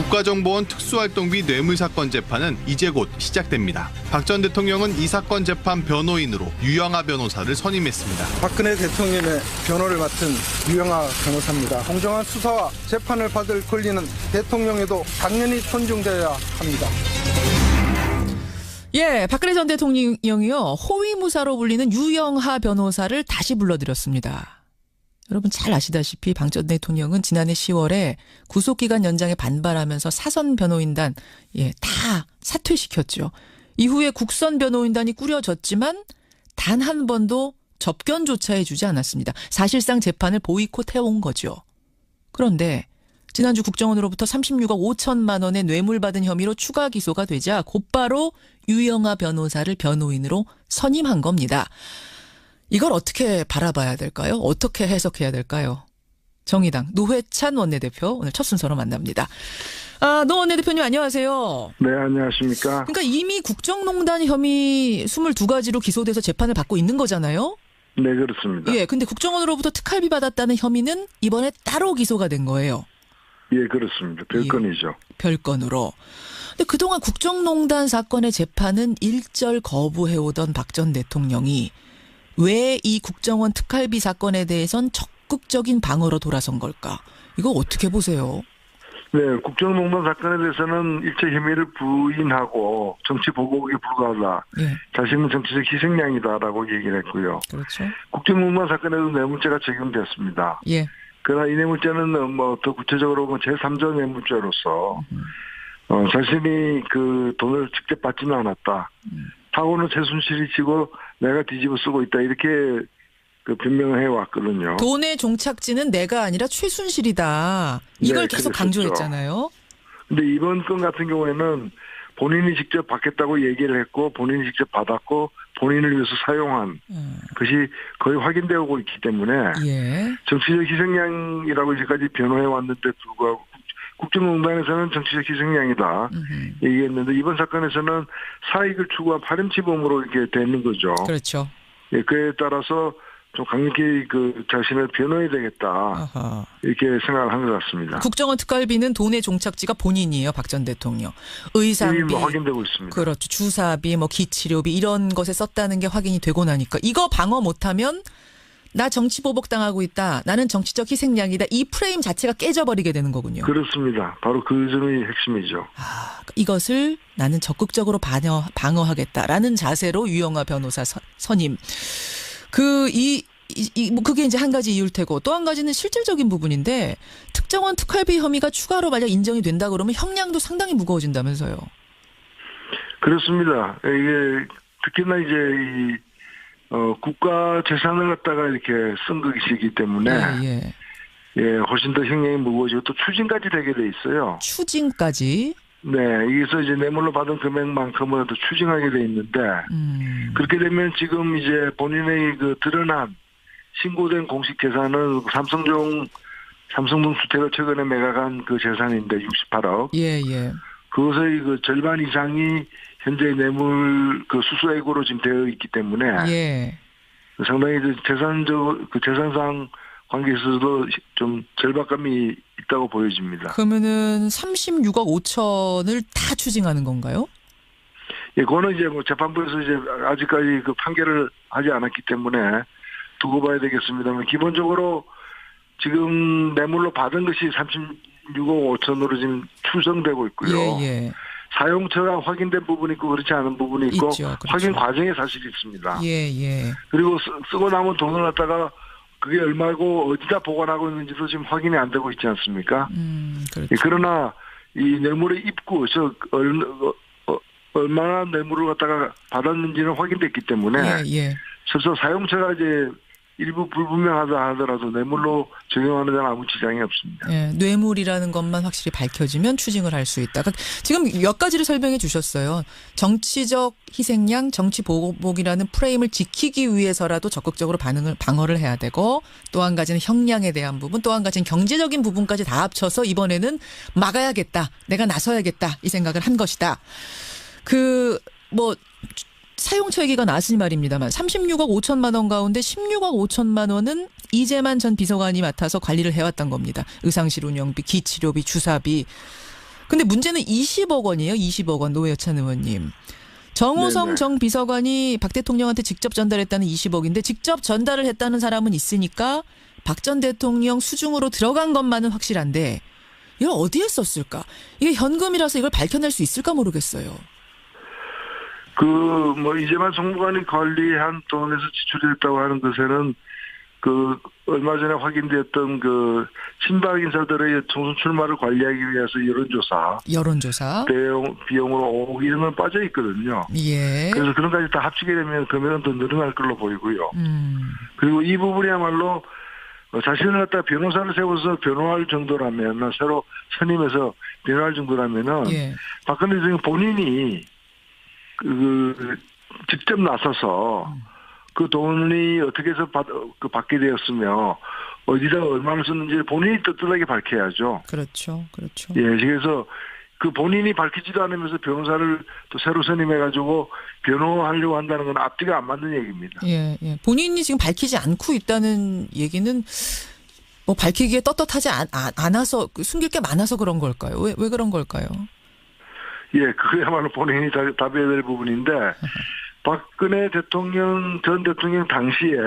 국가정보원 특수활동비 뇌물사건 재판은 이제 곧 시작됩니다. 박 전 대통령은 이 사건 재판 변호인으로 유영하 변호사를 선임했습니다. 박근혜 대통령의 변호를 맡은 유영하 변호사입니다. 공정한 수사와 재판을 받을 권리는 대통령에도 당연히 존중되어야 합니다. 예, 박근혜 전 대통령이요, 호위무사로 불리는 유영하 변호사를 다시 불러들였습니다. 여러분 잘 아시다시피 박 전 대통령은 지난해 10월에 구속기간 연장에 반발하면서 사선 변호인단 다 사퇴시켰죠. 이후에 국선 변호인단이 꾸려졌지만 단 한 번도 접견조차 해주지 않았습니다. 사실상 재판을 보이콧해온 거죠. 그런데 지난주 국정원으로부터 36억 5천만 원의 뇌물 받은 혐의로 추가 기소가 되자 곧바로 유영하 변호사를 변호인으로 선임한 겁니다. 이걸 어떻게 바라봐야 될까요? 어떻게 해석해야 될까요? 정의당 노회찬 원내대표 오늘 첫 순서로 만납니다. 노 원내대표님 안녕하세요. 네, 안녕하십니까. 그러니까 이미 국정농단 혐의 22가지로 기소돼서 재판을 받고 있는 거잖아요? 네, 그렇습니다. 예, 근데 국정원으로부터 특활비 받았다는 혐의는 이번에 따로 기소가 된 거예요. 예, 그렇습니다. 별건이죠. 예, 별건으로. 근데 그동안 국정농단 사건의 재판은 일절 거부해오던 박 전 대통령이 왜 이 국정원 특활비 사건에 대해선 적극적인 방어로 돌아선 걸까? 이거 어떻게 보세요? 네, 국정농단 사건에 대해서는 일체 혐의를 부인하고 정치 보복에 불과하다. 예. 자신은 정치적 희생양이다라고 얘기를 했고요. 그렇죠. 국정농단 사건에도 뇌물죄가 적용됐습니다. 예. 그러나 이 뇌물죄는 더 구체적으로 제3자 뇌물죄로서 자신이 그 돈을 직접 받지는 않았다. 사고는 최순실이 치고 내가 뒤집어 쓰고 있다. 이렇게 그 변명을 해왔거든요. 돈의 종착지는 내가 아니라 최순실이다. 이걸 네, 계속 그랬었죠. 강조했잖아요. 근데 이번 건 같은 경우에는 본인이 직접 받겠다고 얘기를 했고 본인이 직접 받았고 본인을 위해서 사용한 것이 거의 확인되고 있기 때문에 예. 정치적 희생양이라고 이제까지 변호해 왔는데 불구하고 국정농단에서는 정치적 희생양이다 얘기했는데 이번 사건에서는 사익을 추구한 파렴치범으로 이렇게 되는 거죠. 그렇죠. 예, 그에 따라서 좀 강력히 그 자신을 변호해야 되겠다. 아하. 이렇게 생각을 한 것 같습니다. 국정원 특활비는 돈의 종착지가 본인이에요. 박 전 대통령. 의상비. 확인되고 있습니다. 그렇죠. 주사비, 기치료비 이런 것에 썼다는 게 확인이 되고 나니까 이거 방어 못하면 나 정치 보복 당하고 있다. 나는 정치적 희생양이다. 이 프레임 자체가 깨져버리게 되는 거군요. 그렇습니다. 바로 그 점이 핵심이죠. 이것을 나는 적극적으로 방어하겠다라는 자세로 유영하 변호사 선임. 그게 이제 한 가지 이유일 테고 또 한 가지는 실질적인 부분인데 특정원 특활비 혐의가 추가로 만약 인정이 된다 그러면 형량도 상당히 무거워진다면서요. 그렇습니다. 이게 특히나 이제 국가 재산을 갖다가 이렇게 쓴 것이기 때문에 훨씬 더 형량이 무거워지고 또 추징까지 되게 돼 있어요. 추징까지. 네, 여기서 이제 뇌물로 받은 금액만큼은 또 추징하게 돼 있는데 그렇게 되면 지금 이제 본인의 그 드러난 신고된 공식 재산은 삼성동 주택을 최근에 매각한 그 재산인데 68억. 예. 그것의 그 절반 이상이 현재 뇌물 그 수수액으로 지금 되어 있기 때문에 상당히 재산상 관계에서도 좀 절박감이 있다고 보여집니다. 그러면은 36억 5천을 다 추징하는 건가요? 예, 그거는 이제 재판부에서 이제 아직까지 그 판결을 하지 않았기 때문에 두고 봐야 되겠습니다만 기본적으로 지금 뇌물로 받은 것이 36억 5천으로 지금 추정되고 있고요. 사용처가 확인된 부분이 있고 그렇지 않은 부분이 있고 있죠, 그렇죠. 확인 과정에 사실이 있습니다. 그리고 쓰고 남은 돈을 갖다가 그게 얼마고 어디다 보관하고 있는지도 지금 확인이 안 되고 있지 않습니까? 그렇죠. 예, 그러나 이 뇌물의 입구, 얼마나 뇌물을 갖다가 받았는지는 확인됐기 때문에 실제 사용처가 이제 일부 불분명하다 하더라도 뇌물로 적용하는 데는 아무 지장이 없습니다. 뇌물이라는 것만 확실히 밝혀지면 추징을 할 수 있다. 지금 몇 가지를 설명해 주셨어요. 정치적 희생양, 정치 보복이라는 프레임을 지키기 위해서라도 적극적으로 방어를 해야 되고 또 한 가지는 형량에 대한 부분, 또 한 가지는 경제적인 부분까지 다 합쳐서 이번에는 막아야겠다. 내가 나서야겠다. 이 생각을 한 것이다. 사용처 얘기가 나왔으니 말입니다만 36억 5천만 원 가운데 16억 5천만 원은 이재만 전 비서관이 맡아서 관리를 해왔던 겁니다. 의상실 운영비, 기치료비, 주사비. 근데 문제는 20억 원이에요. 20억 원 노회찬 의원님. 정호성 네네. 정 비서관이 박 대통령한테 직접 전달했다는 20억인데 직접 전달을 했다는 사람은 있으니까 박 전 대통령 수중으로 들어간 것만은 확실한데 이걸 어디에 썼을까? 이게 현금이라서 이걸 밝혀낼 수 있을까 모르겠어요. 이재만 정무관이 관리한 돈에서 지출됐다고 하는 것에는 얼마 전에 확인되었던 친박 인사들의 총선 출마를 관리하기 위해서 여론조사 비용으로 5억 이런 건 빠져 있거든요. 예. 그래서 그런 까지 다 합치게 되면 금액은 더 늘어날 걸로 보이고요. 그리고 이 부분이야말로 자신을 갖다 변호사를 세워서 변호할 정도라면, 새로 선임해서 변호할 정도라면은, 예. 박근혜 대통령 본인이 직접 나서서 그 돈이 어떻게 해서 받게 되었으며, 어디다 얼마를 썼는지 본인이 떳떳하게 밝혀야죠. 그렇죠. 예, 그래서 그 본인이 밝히지도 않으면서 변호사를 또 새로 선임해가지고 변호하려고 한다는 건 앞뒤가 안 맞는 얘기입니다. 예, 예. 본인이 지금 밝히지 않고 있다는 얘기는 뭐 밝히기에 떳떳하지 않아서 숨길 게 많아서 그런 걸까요? 왜 그런 걸까요? 예, 그야말로 본인이 답해야 될 부분인데 박근혜 전 대통령 당시에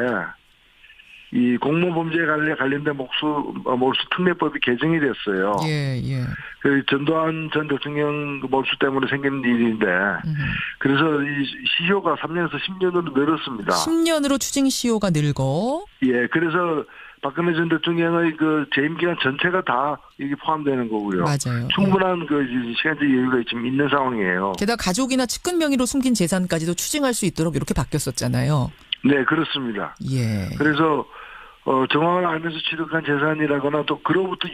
이 공모범죄에 관련된 몰수 특례법이 개정이 됐어요. 예, 예. 그 전두환 전 대통령 몰수 때문에 생긴 일인데 그래서 이 시효가 3년에서 10년으로 늘었습니다. 10년으로 추징 시효가 늘고. 예, 그래서 박근혜 전 대통령의 재임 기간 전체가 다 이게 포함되는 거고요. 맞아요. 충분한 시간적 여유가 지금 있는 상황이에요. 게다가 가족이나 측근 명의로 숨긴 재산까지도 추징할 수 있도록 이렇게 바뀌었었잖아요. 네, 그렇습니다. 예. 그래서 정황을 알면서 취득한 재산이라거나 또 그로부터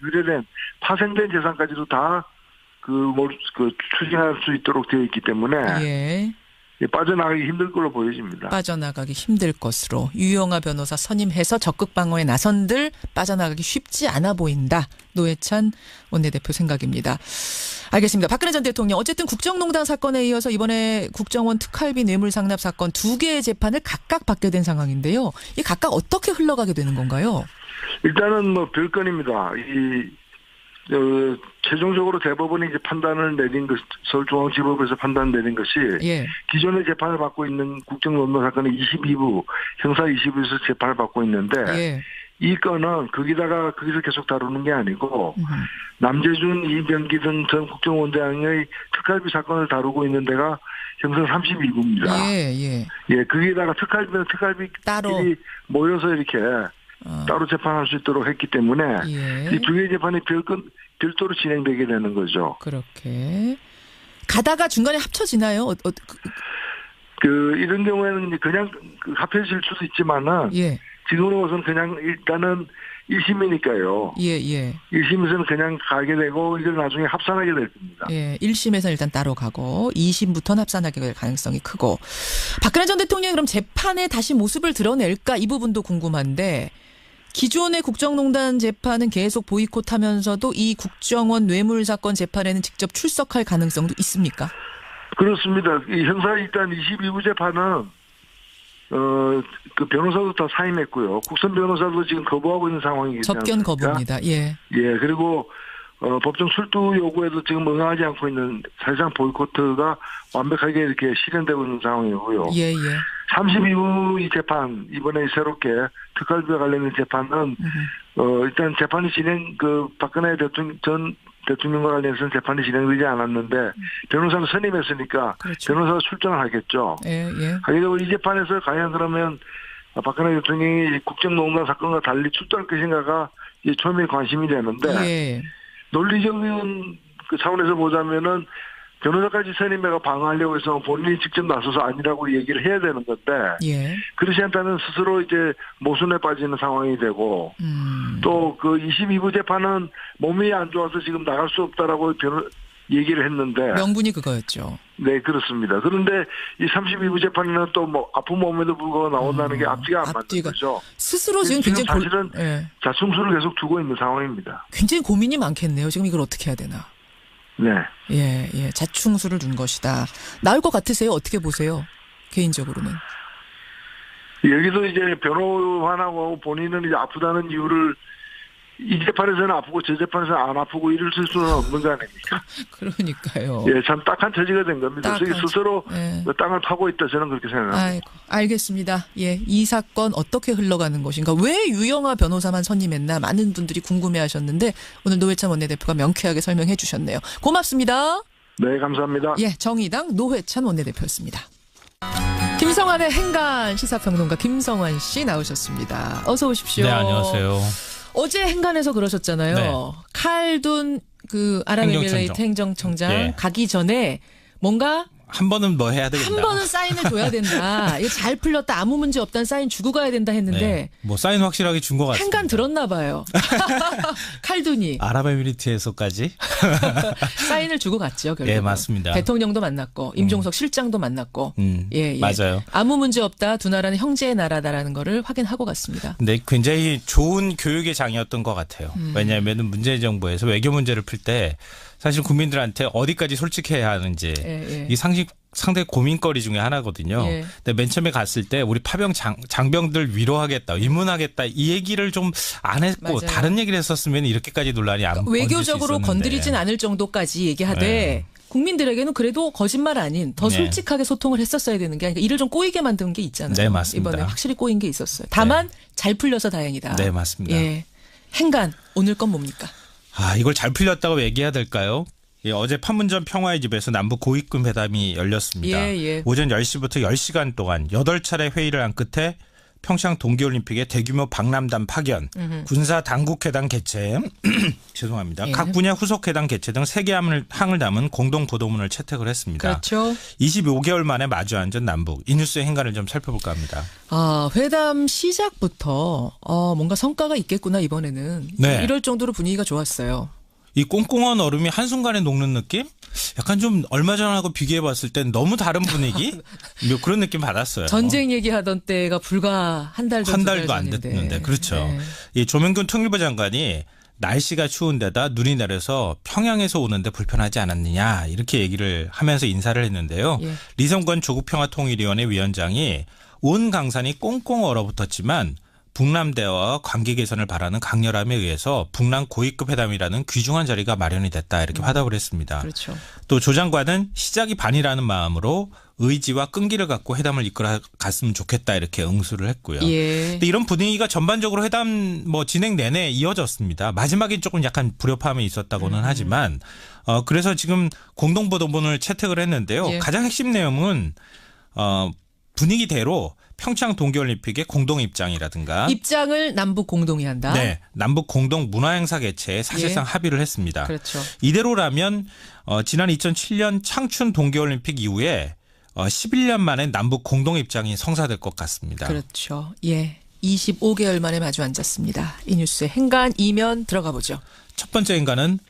유래된 파생된 재산까지도 다 추징할 수 있도록 되어 있기 때문에 예. 빠져나가기 힘들 걸로 보여집니다. 빠져나가기 힘들 것으로 유영하 변호사 선임해서 적극 방어에 나선들 빠져나가기 쉽지 않아 보인다. 노회찬 원내대표 생각입니다. 알겠습니다. 박근혜 전 대통령 어쨌든 국정농단 사건에 이어서 이번에 국정원 특활비 뇌물상납 사건 2개의 재판을 각각 받게 된 상황인데요. 이 각각 어떻게 흘러가게 되는 건가요? 일단은 별건입니다. 최종적으로 대법원이 이제 판단을 내린 서울중앙지법에서 판단 내린 것이 예. 기존의 재판을 받고 있는 국정농단 사건의 22부 형사 22부에서 재판을 받고 있는데 예. 이 건은 거기서 계속 다루는 게 아니고 남재준, 이병기 등 전 국정원장의 특활비 사건을 다루고 있는 데가 형사 32부입니다. 예. 예, 거기다가 특활비끼리 따로 모여서 이렇게 따로 재판할 수 있도록 했기 때문에 예. 이 두 개의 재판이 별도로 진행되게 되는 거죠. 그렇게 가다가 중간에 합쳐지나요? 이런 경우에는 그냥 합해질 수도 있지만은 예. 지금으로서는 그냥 일단은 1심이니까요. 예. 1심에서는 그냥 가게 되고 이걸 나중에 합산하게 될 겁니다. 예, 1심에서 일단 따로 가고 2심부터는 합산하게 될 가능성이 크고 박근혜 전 대통령이 그럼 재판에 다시 모습을 드러낼까 이 부분도 궁금한데 기존의 국정농단 재판은 계속 보이콧하면서도 이 국정원 뇌물 사건 재판에는 직접 출석할 가능성도 있습니까? 그렇습니다. 이 형사 일단 22부 재판은 변호사도 다 사임했고요. 국선 변호사도 지금 거부하고 있는 상황이기 때문에. 접견 거부입니다. 예. 예, 그리고 법정 출두 요구에도 지금 응하지 않고 있는 사실상 보이콧가 완벽하게 이렇게 실현되고 있는 상황이고요. 예. 32부 이 재판, 이번에 새롭게 특활비와 관련된 재판은, 일단 재판이 박근혜 전 대통령과 관련해서는 재판이 진행되지 않았는데, 변호사는 선임했으니까, 그렇죠. 변호사가 출전을 하겠죠. 예. 하게 되고 이 재판에서 과연 그러면 박근혜 대통령이 국정농단 사건과 달리 출두할 것인가가 처음에 관심이 되는데, 예. 논리적인 차원에서 보자면은 변호사까지 선임해가 방어하려고 해서 본인이 직접 나서서 아니라고 얘기를 해야 되는 건데 예. 그렇지 않다면 스스로 이제 모순에 빠지는 상황이 되고 또 22부 재판은 몸이 안 좋아서 지금 나갈 수 없다라고 얘기를 했는데 명분이 그거였죠. 네, 그렇습니다. 그런데 이 32부 재판에는 또 아픈 몸에도 불구하고 나온다는 게 앞뒤가 안 맞는 거죠. 스스로 지금 굉장히 사실은 자충수를 계속 두고 있는 상황입니다. 굉장히 고민이 많겠네요. 지금 이걸 어떻게 해야 되나. 네. 예. 자충수를 둔 것이다. 나을 것 같으세요? 어떻게 보세요? 개인적으로는. 여기서 이제 변호인하고 본인은 이제 아프다는 이유를 이 재판에서는 아프고 저 재판에서는 안 아프고 이럴 수는 없는 거 아닙니까? 그러니까요. 예, 참 딱한 처지가 된 겁니다. 그래서 스스로 예. 땅을 파고 있다 저는 그렇게 생각합니다. 아이고, 알겠습니다. 예, 이 사건 어떻게 흘러가는 것인가? 왜 유영하 변호사만 선임했나? 많은 분들이 궁금해하셨는데 오늘 노회찬 원내대표가 명쾌하게 설명해 주셨네요. 고맙습니다. 네, 감사합니다. 예, 정의당 노회찬 원내대표였습니다. 김성환의 행간 시사평론가 김성환 씨 나오셨습니다. 어서 오십시오. 네, 안녕하세요. 어제 행간에서 그러셨잖아요. 네. 칼둔 그 아랍에미레이트 행정청장 예. 가기 전에 뭔가 한 번은 뭐 해야 되겠다. 한 번은 사인을 줘야 된다. 이거 잘 풀렸다. 아무 문제 없다는 사인 주고 가야 된다 했는데 네. 뭐 사인 확실하게 준 것 같습니다. 행간 들었나 봐요. 칼둔이 아랍에미리트에서까지? 사인을 주고 갔죠. 결국. 예, 맞습니다. 대통령도 만났고 임종석 실장도 만났고. 예, 예. 맞아요. 아무 문제 없다. 두 나라는 형제의 나라다라는 거를 확인하고 갔습니다. 근데 굉장히 좋은 교육의 장이었던 것 같아요. 왜냐하면 문재인 정부에서 외교 문제를 풀 때 사실 국민들한테 어디까지 솔직해야 하는지 예, 예. 이 상당히 고민거리 중에 하나거든요. 예. 근데 맨 처음에 갔을 때 우리 파병 장병들 위로하겠다, 위문하겠다 이 얘기를 좀 안 했고 맞아요. 다른 얘기를 했었으면 이렇게까지 논란이 안 외교적으로 건드리진 않을 정도까지 얘기하되 네. 국민들에게는 그래도 거짓말 아닌 더 네. 솔직하게 소통을 했었어야 되는 게 아니라 일을 좀 꼬이게 만든 게 있잖아요. 네, 맞습니다. 이번에 확실히 꼬인 게 있었어요. 다만 잘 풀려서 다행이다. 네, 맞습니다. 예. 행간 오늘 건 뭡니까? 아, 이걸 잘 풀렸다고 얘기해야 될까요? 예, 어제 판문점 평화의 집에서 남북 고위급 회담이 열렸습니다. 예, 예. 오전 10시부터 10시간 동안 8차례 회의를 한 끝에 평창 동계올림픽의 대규모 박람단 파견, 군사 당국회담 개최, 죄송합니다. 예. 각 분야 후속회담 개최 등 3개 항을 담은 공동 보도문을 채택을 했습니다. 그렇죠. 25개월 만에 마주 앉은 남북. 이 뉴스의 행간을 좀 살펴볼까 합니다. 아, 회담 시작부터 뭔가 성과가 있겠구나 이번에는. 네. 이럴 정도로 분위기가 좋았어요. 이 꽁꽁한 얼음이 한순간에 녹는 느낌? 약간 좀 얼마 전하고 비교해 봤을 땐 너무 다른 분위기? 뭐 그런 느낌 받았어요. 전쟁 얘기하던 때가 불과 한 달 전에 한 달도 안 됐는데. 그렇죠. 네. 이 조명균 통일부 장관이 날씨가 추운 데다 눈이 내려서 평양에서 오는데 불편하지 않았느냐 이렇게 얘기를 하면서 인사를 했는데요. 예. 리성건 조국평화통일위원회 위원장이 온 강산이 꽁꽁 얼어붙었지만 북남대화와 관계 개선을 바라는 강렬함에 의해서 북남 고위급 회담이라는 귀중한 자리가 마련이 됐다 이렇게 화답을 했습니다. 그렇죠. 또 조 장관은 시작이 반이라는 마음으로 의지와 끈기를 갖고 회담을 이끌어 갔으면 좋겠다 이렇게 응수를 했고요. 예. 근데 이런 분위기가 전반적으로 회담 진행 내내 이어졌습니다. 마지막에 조금 약간 불협화음이 있었다고는 하지만 그래서 지금 공동보도문을 채택을 했는데요. 예. 가장 핵심 내용은 분위기대로 평창 동계올림픽의 공동 입장이라든가 입장을 남북 공동이 한다. 네, 남북 공동 문화행사 개최에 사실상 예. 합의를 했습니다. 그렇죠. 이대로라면 지난 2007년 창춘 동계올림픽 이후에 11년 만에 남북 공동 입장이 성사될 것 같습니다. 그렇죠. 예. 25개월 만에 마주 앉았습니다. 이 뉴스의 행간 이면 들어가 보죠. 첫 번째 인간은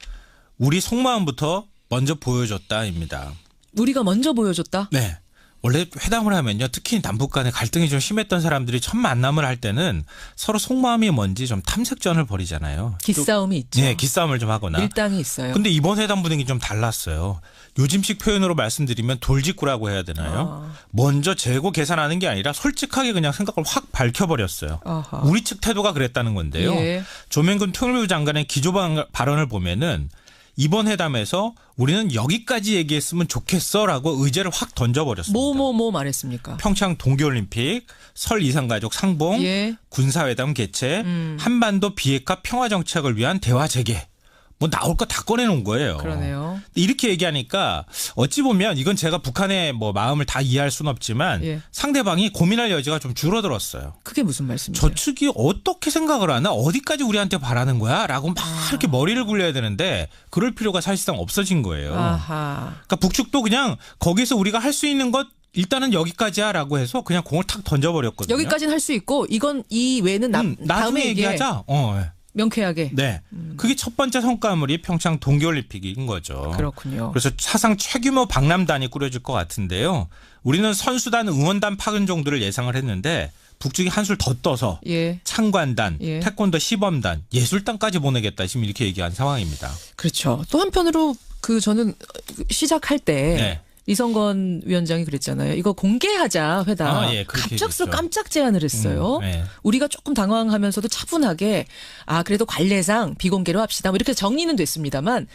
우리 속마음부터 먼저 보여줬다입니다. 우리가 먼저 보여줬다. 네. 원래 회담을 하면요. 특히 남북 간의 갈등이 좀 심했던 사람들이 첫 만남을 할 때는 서로 속마음이 뭔지 좀 탐색전을 벌이잖아요. 기싸움이 있죠. 네, 기싸움을 좀 하거나. 밀당이 있어요. 근데 이번 회담 분위기 좀 달랐어요. 요즘식 표현으로 말씀드리면 돌직구라고 해야 되나요? 먼저 재고 계산하는 게 아니라 솔직하게 그냥 생각을 확 밝혀버렸어요. 아하. 우리 측 태도가 그랬다는 건데요. 예. 조명근 통일부 장관의 기조 발언을 보면은 이번 회담에서 우리는 여기까지 얘기했으면 좋겠어라고 의제를 확 던져버렸습니다. 뭐 말했습니까? 평창 동계올림픽, 설 이산가족 상봉, 예. 군사회담 개최, 한반도 비핵화 평화 정책을 위한 대화 재개. 뭐 나올 거 다 꺼내놓은 거예요. 그러네요. 이렇게 얘기하니까 어찌 보면 이건 제가 북한의 뭐 마음을 다 이해할 수는 없지만 예. 상대방이 고민할 여지가 좀 줄어들었어요. 그게 무슨 말씀이세요? 저측이 어떻게 생각을 하나 어디까지 우리한테 바라는 거야 라고 막 이렇게 머리를 굴려야 되는데 그럴 필요가 사실상 없어진 거예요. 아하. 그러니까 북측도 그냥 거기서 우리가 할 수 있는 것 일단은 여기까지야 라고 해서 그냥 공을 탁 던져버렸거든요. 여기까지는 할 수 있고 이건 이 외에는 다음에 나중에 얘기하자. 명쾌하게. 네. 그게 첫 번째 성과물이 평창 동계올림픽인 거죠. 그렇군요. 그래서 사상 최규모 박람단이 꾸려질 것 같은데요. 우리는 선수단 응원단 파견 정도를 예상을 했는데 북측이 한술 더 떠서 예. 창관단, 예. 태권도 시범단, 예술단까지 보내겠다 지금 이렇게 얘기한 상황입니다. 그렇죠. 또 한편으로 저는 시작할 때 네. 이성건 위원장이 그랬잖아요. 이거 공개하자 회담. 예, 그렇게 갑작스레 얘기했죠. 깜짝 제안을 했어요. 예. 우리가 조금 당황하면서도 차분하게 그래도 관례상 비공개로 합시다. 뭐 이렇게 정리는 됐습니다만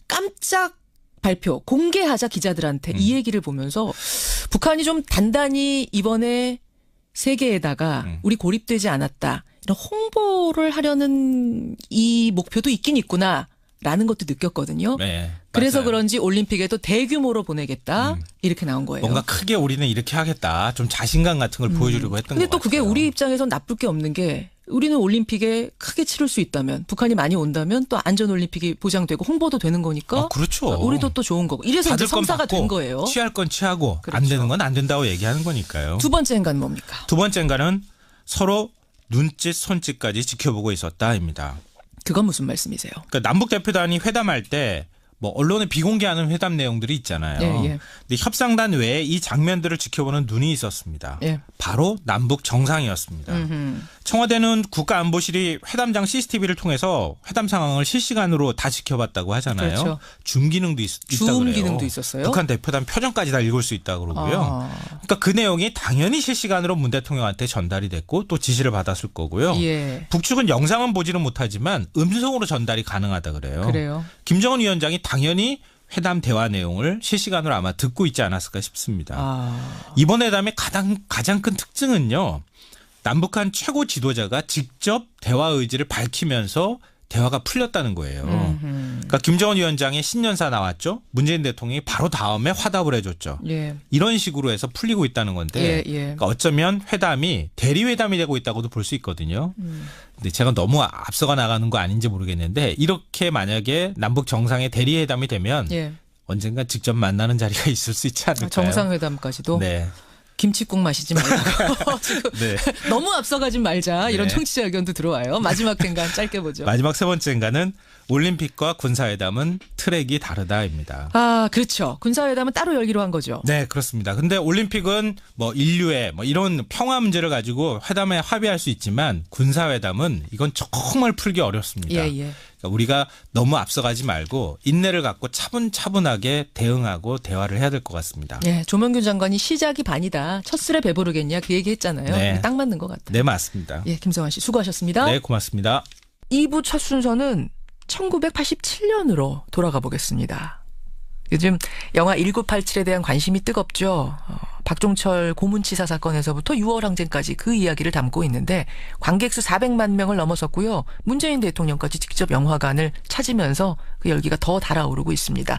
깜짝 발표 공개하자 기자들한테 이 얘기를 보면서 북한이 좀 단단히 이번에 세계에다가 우리 고립되지 않았다. 이런 홍보를 하려는 이 목표도 있긴 있구나라는 것도 느꼈거든요. 네, 그래서 맞아요. 그런지 올림픽에도 대규모로 보내겠다. 이렇게 나온 거예요. 뭔가 크게 우리는 이렇게 하겠다. 좀 자신감 같은 걸 보여주려고 했던 것 근데 같아요. 또 그게 우리 입장에선 나쁠 게 없는 게 우리는 올림픽에 크게 치를 수 있다면 북한이 많이 온다면 또 안전 올림픽이 보장되고 홍보도 되는 거니까 그렇죠. 우리도 또 좋은 거고 이래서 이제 받을 건 성사가 받고 된 거예요. 취할 건 취하고 안 그렇죠. 되는 건 안 된다고 얘기하는 거니까요. 두 번째 행간은 뭡니까? 두 번째 인간은 서로 눈짓 손짓까지 지켜보고 있었다입니다. 그건 무슨 말씀이세요? 그러니까 남북 대표단이 회담할 때 뭐 언론에 비공개하는 회담 내용들이 있잖아요. 예, 예. 근데 협상단 외에 이 장면들을 지켜보는 눈이 있었습니다. 예. 바로 남북 정상이었습니다. 청와대는 국가안보실이 회담장 CCTV를 통해서 회담 상황을 실시간으로 다 지켜봤다고 하잖아요. 그렇죠. 줌 기능도 있다 줌 그래요. 기능도 있었어요? 북한 대표단 표정까지 다 읽을 수 있다 그러고요. 그러니까 그 내용이 당연히 실시간으로 문 대통령한테 전달이 됐고 또 지시를 받았을 거고요. 예. 북측은 영상은 보지는 못하지만 음성으로 전달이 가능하다 그래요. 그래요. 김정은 위원장이 당연히 회담 대화 내용을 실시간으로 아마 듣고 있지 않았을까 싶습니다. 이번 회담의 가장 큰 특징은요. 남북한 최고 지도자가 직접 대화 의지를 밝히면서 대화가 풀렸다는 거예요. 그러니까 김정은 위원장의 신년사 나왔죠. 문재인 대통령이 바로 다음에 화답을 해줬죠. 예. 이런 식으로 해서 풀리고 있다는 건데 예. 그러니까 어쩌면 회담이 대리회담이 되고 있다고도 볼 수 있거든요. 근데 제가 너무 앞서가 나가는 거 아닌지 모르겠는데 이렇게 만약에 남북 정상의 대리회담이 되면 예. 언젠가 직접 만나는 자리가 있을 수 있지 않을까요? 정상회담까지도 네. 김치국 마시지 말고 지금 네. 너무 앞서가지 말자 이런 네. 청취자 의견도 들어와요. 마지막 행간 짧게 보죠. 마지막 세 번째인가는 올림픽과 군사회담은 트랙이 다르다입니다. 그렇죠. 군사회담은 따로 열기로 한 거죠. 네, 그렇습니다. 근데 올림픽은 뭐 인류의 뭐 이런 평화 문제를 가지고 회담에 합의할 수 있지만 군사회담은 이건 정말 풀기 어렵습니다. 예. 그러니까 우리가 너무 앞서가지 말고 인내를 갖고 차분차분하게 대응하고 대화를 해야 될 것 같습니다. 예, 조명균 장관이 시작이 반이다. 첫술에 배부르겠냐 그 얘기 했잖아요. 네. 딱 맞는 것 같아요. 네, 맞습니다. 예, 김성환 씨 수고하셨습니다. 네, 고맙습니다. 2부 첫 순서는 1987년으로 돌아가 보겠습니다. 요즘 영화 1987에 대한 관심이 뜨겁죠. 박종철 고문치사 사건에서부터 6월 항쟁까지 그 이야기를 담고 있는데 관객 수 400만 명을 넘어섰고요. 문재인 대통령까지 직접 영화관을 찾으면서 그 열기가 더 달아오르고 있습니다.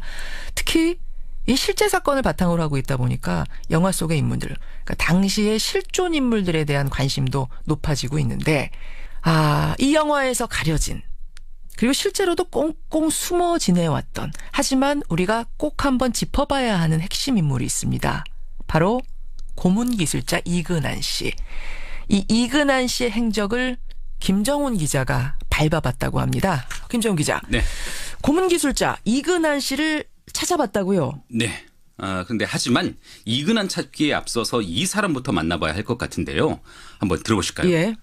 특히 이 실제 사건을 바탕으로 하고 있다 보니까 영화 속의 인물들, 그러니까 당시의 실존 인물들에 대한 관심도 높아지고 있는데 이 영화에서 가려진 그리고 실제로도 꽁꽁 숨어 지내왔던 하지만 우리가 꼭 한번 짚어봐야 하는 핵심 인물이 있습니다. 바로 고문기술자 이근한 씨. 이 이근한 씨의 행적을 김정훈 기자가 밟아봤다고 합니다. 김정훈 기자. 네. 고문기술자 이근한 씨를 찾아봤다고요? 네. 근데 하지만 이근한 찾기에 앞서서 이 사람부터 만나봐야 할 것 같은데요. 한번 들어보실까요? 예.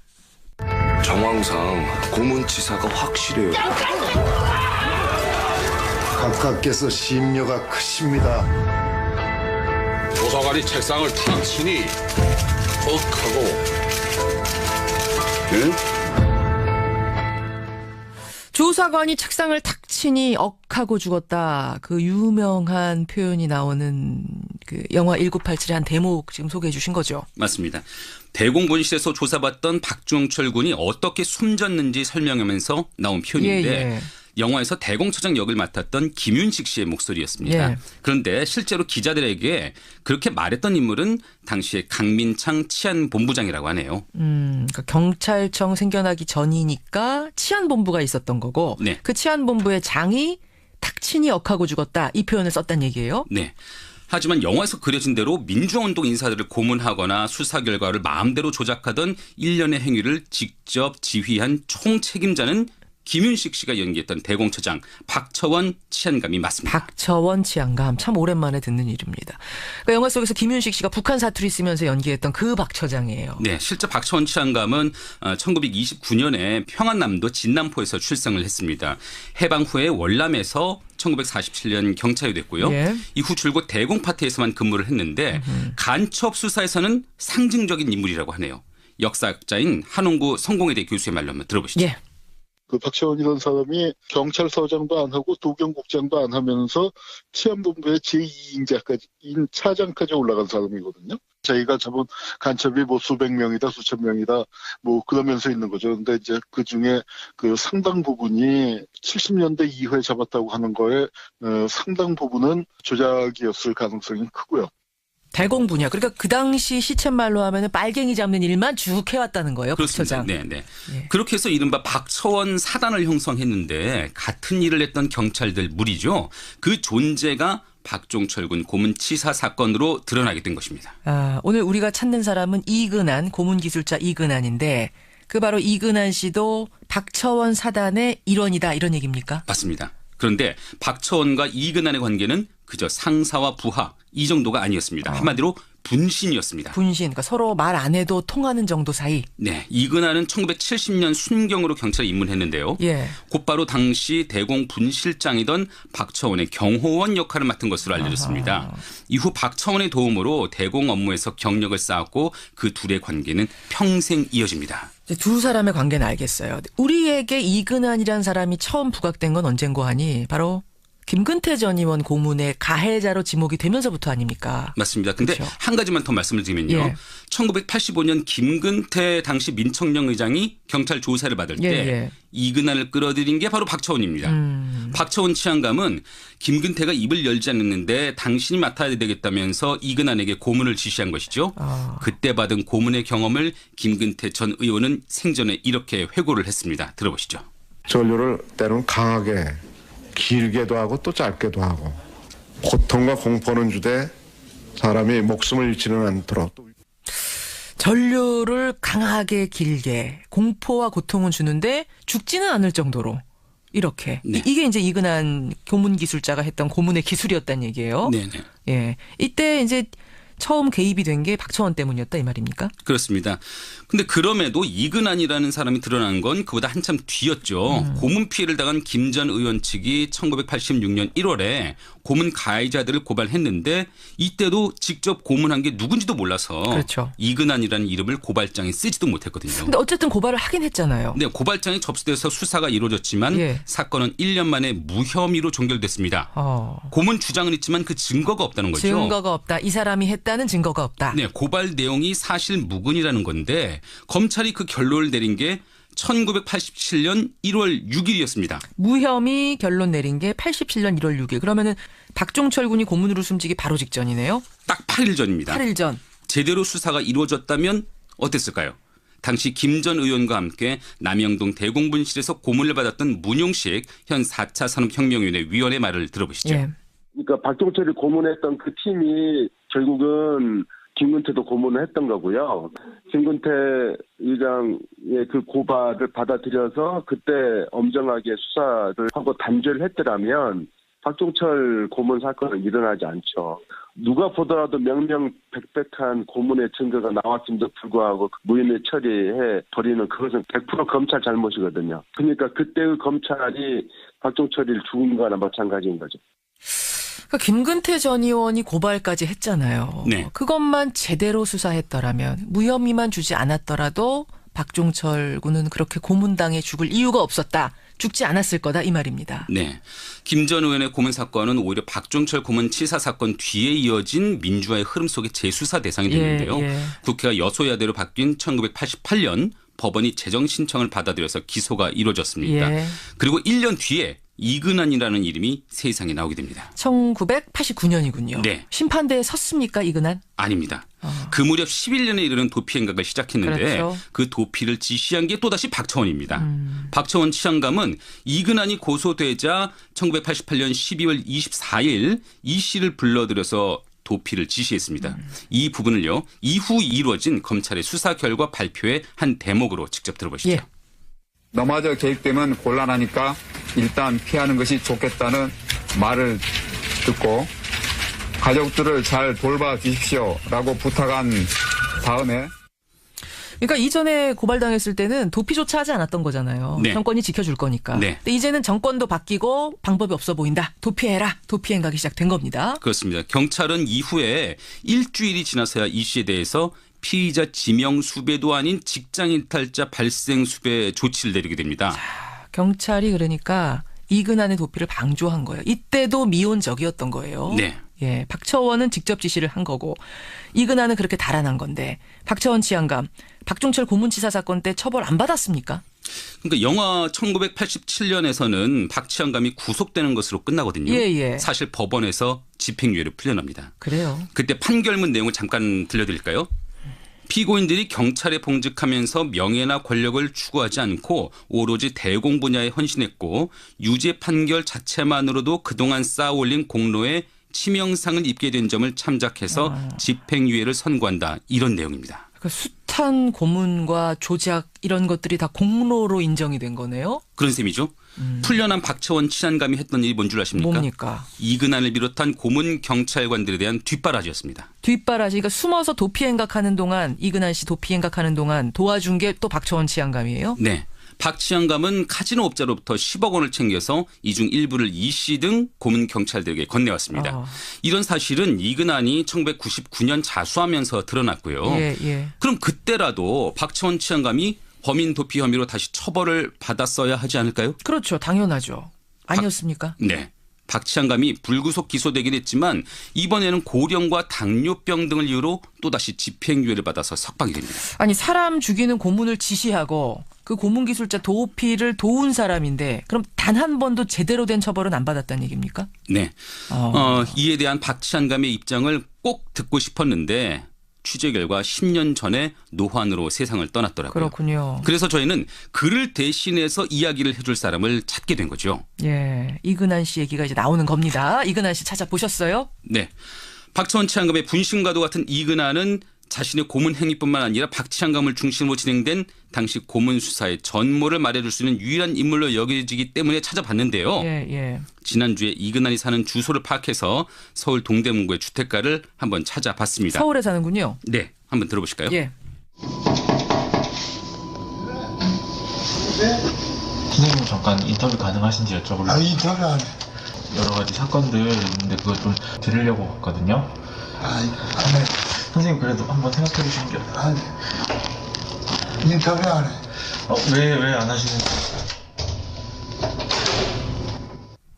정황상 고문치사가 확실해요. 각하께서 심려가 크십니다. 조사관이 책상을 탁 치니 억 하고 조사관이 책상을 탁 치니 억하고 죽었다. 그 유명한 표현이 나오는 그 영화 1987의 한 대목 지금 소개해 주신 거죠. 맞습니다. 대공분실에서 조사받던 박종철 군이 어떻게 숨졌는지 설명하면서 나온 표현인데 예. 영화에서 대공처장 역을 맡았던 김윤식 씨의 목소리였습니다. 예. 그런데 실제로 기자들에게 그렇게 말했던 인물은 당시의 강민창 치안본부장이라고 하네요. 그러니까 경찰청 생겨나기 전이니까 치안본부가 있었던 거고 네. 그 치안본부의 장이 탁 치니 억하고 죽었다. 이 표현을 썼단 얘기예요. 네. 하지만 영화에서 그려진 대로 민주화운동 인사들을 고문하거나 수사 결과를 마음대로 조작하던 일련의 행위를 직접 지휘한 총책임자는 김윤식 씨가 연기했던 대공처장 박처원 치안감이 맞습니다. 박처원 치안감 참 오랜만에 듣는 이름입니다. 그러니까 영화 속에서 김윤식 씨가 북한 사투리 쓰면서 연기했던 그 박처장이에요. 네, 실제 박처원 치안감은 1929년에 평안남도 진남포에서 출생을 했습니다. 해방 후에 월남에서 1947년 경찰이 됐고요. 예. 이후 줄곧 대공파트에서만 근무를 했는데 간첩 수사에서는 상징적인 인물이라고 하네요. 역사학자인 한홍구 성공회대 교수의 말로 한번 들어보시죠. 예. 그 박채원이라는 사람이 경찰서장도 안 하고 도경국장도 안 하면서 치안본부의 제2인자까지 차장까지 올라간 사람이거든요. 자기가 잡은 간첩이 뭐 수백 명이다 수천 명이다 뭐 그러면서 있는 거죠. 근데 이제 그 중에 그 상당 부분이 70년대 이후에 잡았다고 하는 거에 상당 부분은 조작이었을 가능성이 크고요. 대공 분야. 그러니까 그 당시 시쳇말로 하면은 빨갱이 잡는 일만 쭉 해왔다는 거예요. 그렇습니다. 박처장. 네. 예. 그렇게 해서 이른바 박처원 사단을 형성했는데 같은 일을 했던 경찰들 무리죠. 그 존재가 박종철 군 고문치사 사건으로 드러나게 된 것입니다. 아, 오늘 우리가 찾는 사람은 이근한, 고문기술자 이근한인데 그 바로 이근한 씨도 박처원 사단의 일원이다 이런 얘기입니까? 맞습니다. 그런데 박처원과 이근한의 관계는 그저 상사와 부하 이 정도가 아니었습니다. 한마디로 분신이었습니다. 분신, 그러니까 서로 말 안 해도 통하는 정도 사이. 네, 이근한은 1970년 순경으로 경찰에 입문했는데요. 예. 곧바로 당시 대공 분실장이던 박처원의 경호원 역할을 맡은 것으로 알려졌습니다. 이후 박처원의 도움으로 대공 업무에서 경력을 쌓았고 그 둘의 관계는 평생 이어집니다. 이제 두 사람의 관계는 알겠어요. 우리에게 이근한이라는 사람이 처음 부각된 건 언젠고 하니 바로 김근태 전 의원 고문의 가해자로 지목이 되면서부터 아닙니까? 맞습니다. 근데 그렇죠. 한 가지만 더 말씀을 드리면요. 예. 1985년 김근태 당시 민청령 의장이 경찰 조사를 받을 때 예. 이근한을 끌어들인 게 바로 박처원입니다. 박처원 치안감은 김근태가 입을 열지 않았는데 당신이 맡아야 되겠다면서 이근한에게 고문을 지시한 것이죠. 그때 받은 고문의 경험을 김근태 전 의원은 생전에 이렇게 회고를 했습니다. 들어보시죠. 전류를 때로는 강하게 길게도 하고 또 짧게도 하고 고통과 공포는 주되 사람이 목숨을 잃지는 않도록 전류를 강하게 길게 공포와 고통은 주는데 죽지는 않을 정도로 이렇게. 네. 이게 이제 이근한 고문 기술자가 했던 고문의 기술이었다는 얘기예요. 네네. 예. 이때 이제 처음 개입이 된 게 박처원 때문이었다 이 말입니까? 그렇습니다. 근데 그럼에도 이근한이라는 사람이 드러난 건 그보다 한참 뒤였죠. 고문 피해를 당한 김 전 의원 측이 1986년 1월에 고문 가해자들을 고발했는데 이때도 직접 고문한 게 누군지도 몰라서 그렇죠. 이근한이라는 이름을 고발장에 쓰지도 못했거든요. 근데 어쨌든 고발을 하긴 했잖아요. 네, 고발장이 접수돼서 수사가 이루어졌지만 예. 사건은 1년 만에 무혐의로 종결됐습니다. 고문 주장은 있지만 그 증거가 없다는 거죠. 증거가 없다. 이 사람이 했다는 증거가 없다. 네, 고발 내용이 사실 무근이라는 건데 검찰이 그 결론을 내린 게 1987년 1월 6일이었습니다. 무혐의 결론 내린 게 87년 1월 6일. 그러면은 박종철 군이 고문으로 숨지기 바로 직전이네요. 딱 8일 전입니다. 8일 전. 제대로 수사가 이루어졌다면 어땠을까요? 당시 김 전 의원과 함께 남영동 대공분실에서 고문을 받았던 문용식 현 4차 산업혁명위원회 위원의 말을 들어보시죠. 예. 그러니까 박종철이 고문했던 그 팀이 결국은 김근태도 고문을 했던 거고요. 김근태 의장의 그 고발을 받아들여서 그때 엄정하게 수사를 하고 단죄를 했더라면 박종철 고문 사건은 일어나지 않죠. 누가 보더라도 명명백백한 고문의 증거가 나왔음에도 불구하고 무혐의 처리해 버리는 그것은 100% 검찰 잘못이거든요. 그러니까 그때의 검찰이 박종철이를 죽인 거나 마찬가지인 거죠. 그러니까 김근태 전 의원이 고발까지 했잖아요. 네. 그것만 제대로 수사했더라면 무혐의만 주지 않았더라도 박종철 군은 그렇게 고문당해 죽을 이유가 없었다. 죽지 않았을 거다 이 말입니다. 네, 김 전 의원의 고문 사건은 오히려 박종철 고문 치사 사건 뒤에 이어진 민주화의 흐름 속의 재수사 대상이 됐는데요. 예. 국회가 여소야대로 바뀐 1988년 법원이 재정 신청을 받아들여서 기소가 이루어졌습니다. 예. 그리고 1년 뒤에 이근한이라는 이름이 세상에 나오게 됩니다. 1989년이군요. 네. 심판대에 섰습니까 이근한? 아닙니다. 그 무렵 11년에 이르는 도피 행각을 시작했는데 그렇죠. 그 도피를 지시한 게 또다시 박처원입니다. 박처원 치안감은 이근한이 고소되자 1988년 12월 24일 이 씨를 불러들여서 도피를 지시했습니다. 이 부분을요. 이후 이루어진 검찰의 수사 결과 발표의 한 대목으로 직접 들어보시죠. 예. 너마저 개입되면 곤란하니까 일단 피하는 것이 좋겠다는 말을 듣고 가족들을 잘 돌봐 주십시오라고 부탁한 다음에 그러니까 이전에 고발당했을 때는 도피조차 하지 않았던 거잖아요. 네. 정권이 지켜줄 거니까. 네. 근데 이제는 정권도 바뀌고 방법이 없어 보인다. 도피해라. 도피 행각이 시작된 겁니다. 그렇습니다. 경찰은 이후에 일주일이 지나서야 이 씨에 대해서 피의자 지명 수배도 아닌 직장 이탈자 발생 수배 조치를 내리게 됩니다. 경찰이 그러니까 이근한의 도피를 방조한 거예요. 이때도 미온적이었던 거예요. 네. 예, 박처원은 직접 지시를 한 거고 이근한은 그렇게 달아난 건데 박처원 치안감 박종철 고문치사 사건 때 처벌 안 받았습니까? 그러니까 영화 1987년에서는 박 치안감이 구속되는 것으로 끝나거든요. 예. 사실 법원에서 집행유예를 풀려납니다. 그래요. 그때 판결문 내용을 잠깐 들려드릴까요? 피고인들이 경찰에 봉직하면서 명예나 권력을 추구하지 않고 오로지 대공 분야에 헌신했고 유죄 판결 자체만으로도 그동안 쌓아올린 공로에 치명상을 입게 된 점을 참작해서 집행유예를 선고한다. 이런 내용입니다. 그러니까 숱한 고문과 조작 이런 것들이 다 공로로 인정이 된 거네요. 그런 셈이죠. 풀려난 박처원 치안감이 했던 일이 뭔 줄 아십니까? 뭡니까? 이근한을 비롯한 고문 경찰관들에 대한 뒷바라지였습니다. 뒷바라지. 그러니까 숨어서 도피 행각하는 동안 이근한 씨 도피 행각하는 동안 도와준 게 또 박처원 치안감이에요? 네. 박 치안감은 카지노 업자로부터 10억 원을 챙겨서 이 중 일부를 이 씨 등 고문 경찰들에게 건네왔습니다. 이런 사실은 이근한이 1999년 자수하면서 드러났고요. 예. 그럼 그때라도 박처원 치안감이 범인 도피 혐의로 다시 처벌을 받았어야 하지 않을까요? 그렇죠. 당연하죠. 아니었습니까? 네. 박 치안감이 불구속 기소되긴 했지만 이번에는 고령과 당뇨병 등을 이유로 또다시 집행유예를 받아서 석방이 됩니다. 아니 사람 죽이는 고문을 지시하고 그 고문 기술자 도피를 도운 사람인데 그럼 단 한 번도 제대로 된 처벌은 안 받았다는 얘기입니까? 네. 이에 대한 박 치안감의 입장을 꼭 듣고 싶었는데 취재 결과 10년 전에 노환으로 세상을 떠났더라고요. 그렇군요. 그래서 저희는 그를 대신해서 이야기를 해줄 사람을 찾게 된 거죠. 예, 이근한 씨 얘기가 이제 나오는 겁니다. 이근한 씨 찾아보셨어요? 네. 박처원 치안감의 분신과도 같은 이근한은 자신의 고문 행위뿐만 아니라 박 치안감을 중심으로 진행된 당시 고문 수사의 전모를 말해줄 수 있는 유일한 인물로 여겨지기 때문에 찾아봤는데요. 예. 지난주에 이근한이 사는 주소를 파악해서 서울 동대문구의 주택가를 한번 찾아봤습니다. 서울에 사는군요. 네. 한번 들어보실까요? 예. 선생님 잠깐 인터뷰 가능하신지 여쭤보려고. 인터뷰 안 해. 여러 가지 사건들 있는데 그걸 좀 들으려고 왔거든요. 안 해. 선생님 그래도 한번 생각해 보시는 게 어떨까요? 안 해. 인터뷰 안 해. 왜 안 하시는 거예요?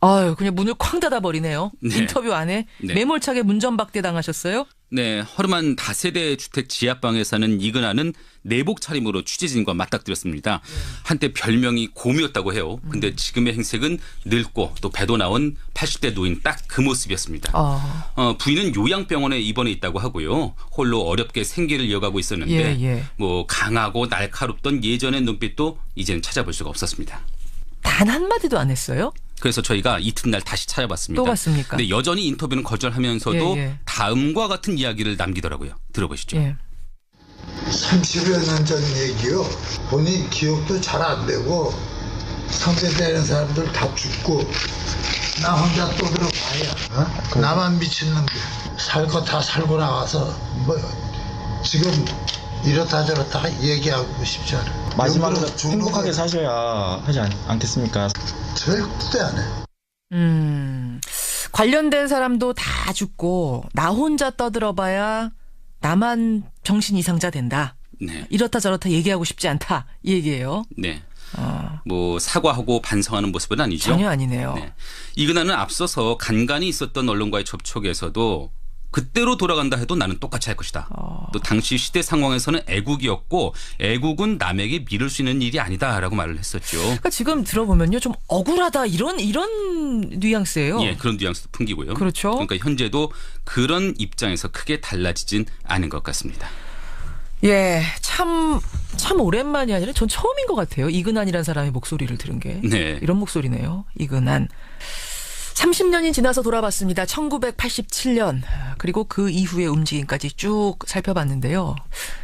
아유, 그냥 문을 쾅 닫아버리네요. 네. 인터뷰 안에 네. 매몰차게 문전박대 당하셨어요? 네, 허름한 다세대 주택 지하방에 사는 이근한은 내복 차림으로 취재진과 맞닥뜨렸습니다. 한때 별명이 곰이었다고 해요. 근데 지금의 행색은 늙고 또 배도 나온 80대 노인 딱 그 모습이었습니다. 부인은 요양병원에 입원해 있다고 하고요. 홀로 어렵게 생계를 이어가고 있었는데 뭐 강하고 날카롭던 예전의 눈빛도 이제는 찾아볼 수가 없었습니다. 단 한마디도 안 했어요? 그래서 저희가 이튿날 다시 찾아봤습니다. 또 갔습니까? 근데 여전히 인터뷰는 거절하면서도 다음과 같은 이야기를 남기더라고요. 들어보시죠. 30여 년 전 얘기요. 본인 기억도 잘 안 되고 상대되는 사람들 다 죽고 나 혼자 또 들어가야 나만 미친놈들 살 거 다 살고 나와서 뭐 지금 이렇다 저렇다 얘기하고 싶지 않아요. 마지막으로 행복하게 사셔야 하지 않겠습니까? 절대 안 해. 관련된 사람도 다 죽고 나 혼자 떠들어봐야 나만 정신 이상자 된다. 네. 이렇다 저렇다 얘기하고 싶지 않다. 이 얘기예요. 네. 뭐 사과하고 반성하는 모습은 아니죠. 전혀 아니네요. 네. 이근한은 앞서서 간간히 있었던 언론과의 접촉에서도 그때로 돌아간다 해도 나는 똑같이 할 것이다. 또 당시 시대 상황에서는 애국이었고 애국은 남에게 미룰 수 있는 일이 아니다라고 말을 했었죠. 그러니까 지금 들어보면요. 좀 억울하다 이런 뉘앙스예요. 예, 그런 뉘앙스도 풍기고요. 그렇죠. 그러니까 현재도 그런 입장에서 크게 달라지진 않은 것 같습니다. 예, 참 오랜만이 아니라 전 처음인 것 같아요. 이근한이라는 사람의 목소리를 들은 게. 네. 이런 목소리네요. 이근한. 30년이 지나서 돌아봤습니다. 1987년 그리고 그 이후의 움직임까지 쭉 살펴봤는데요.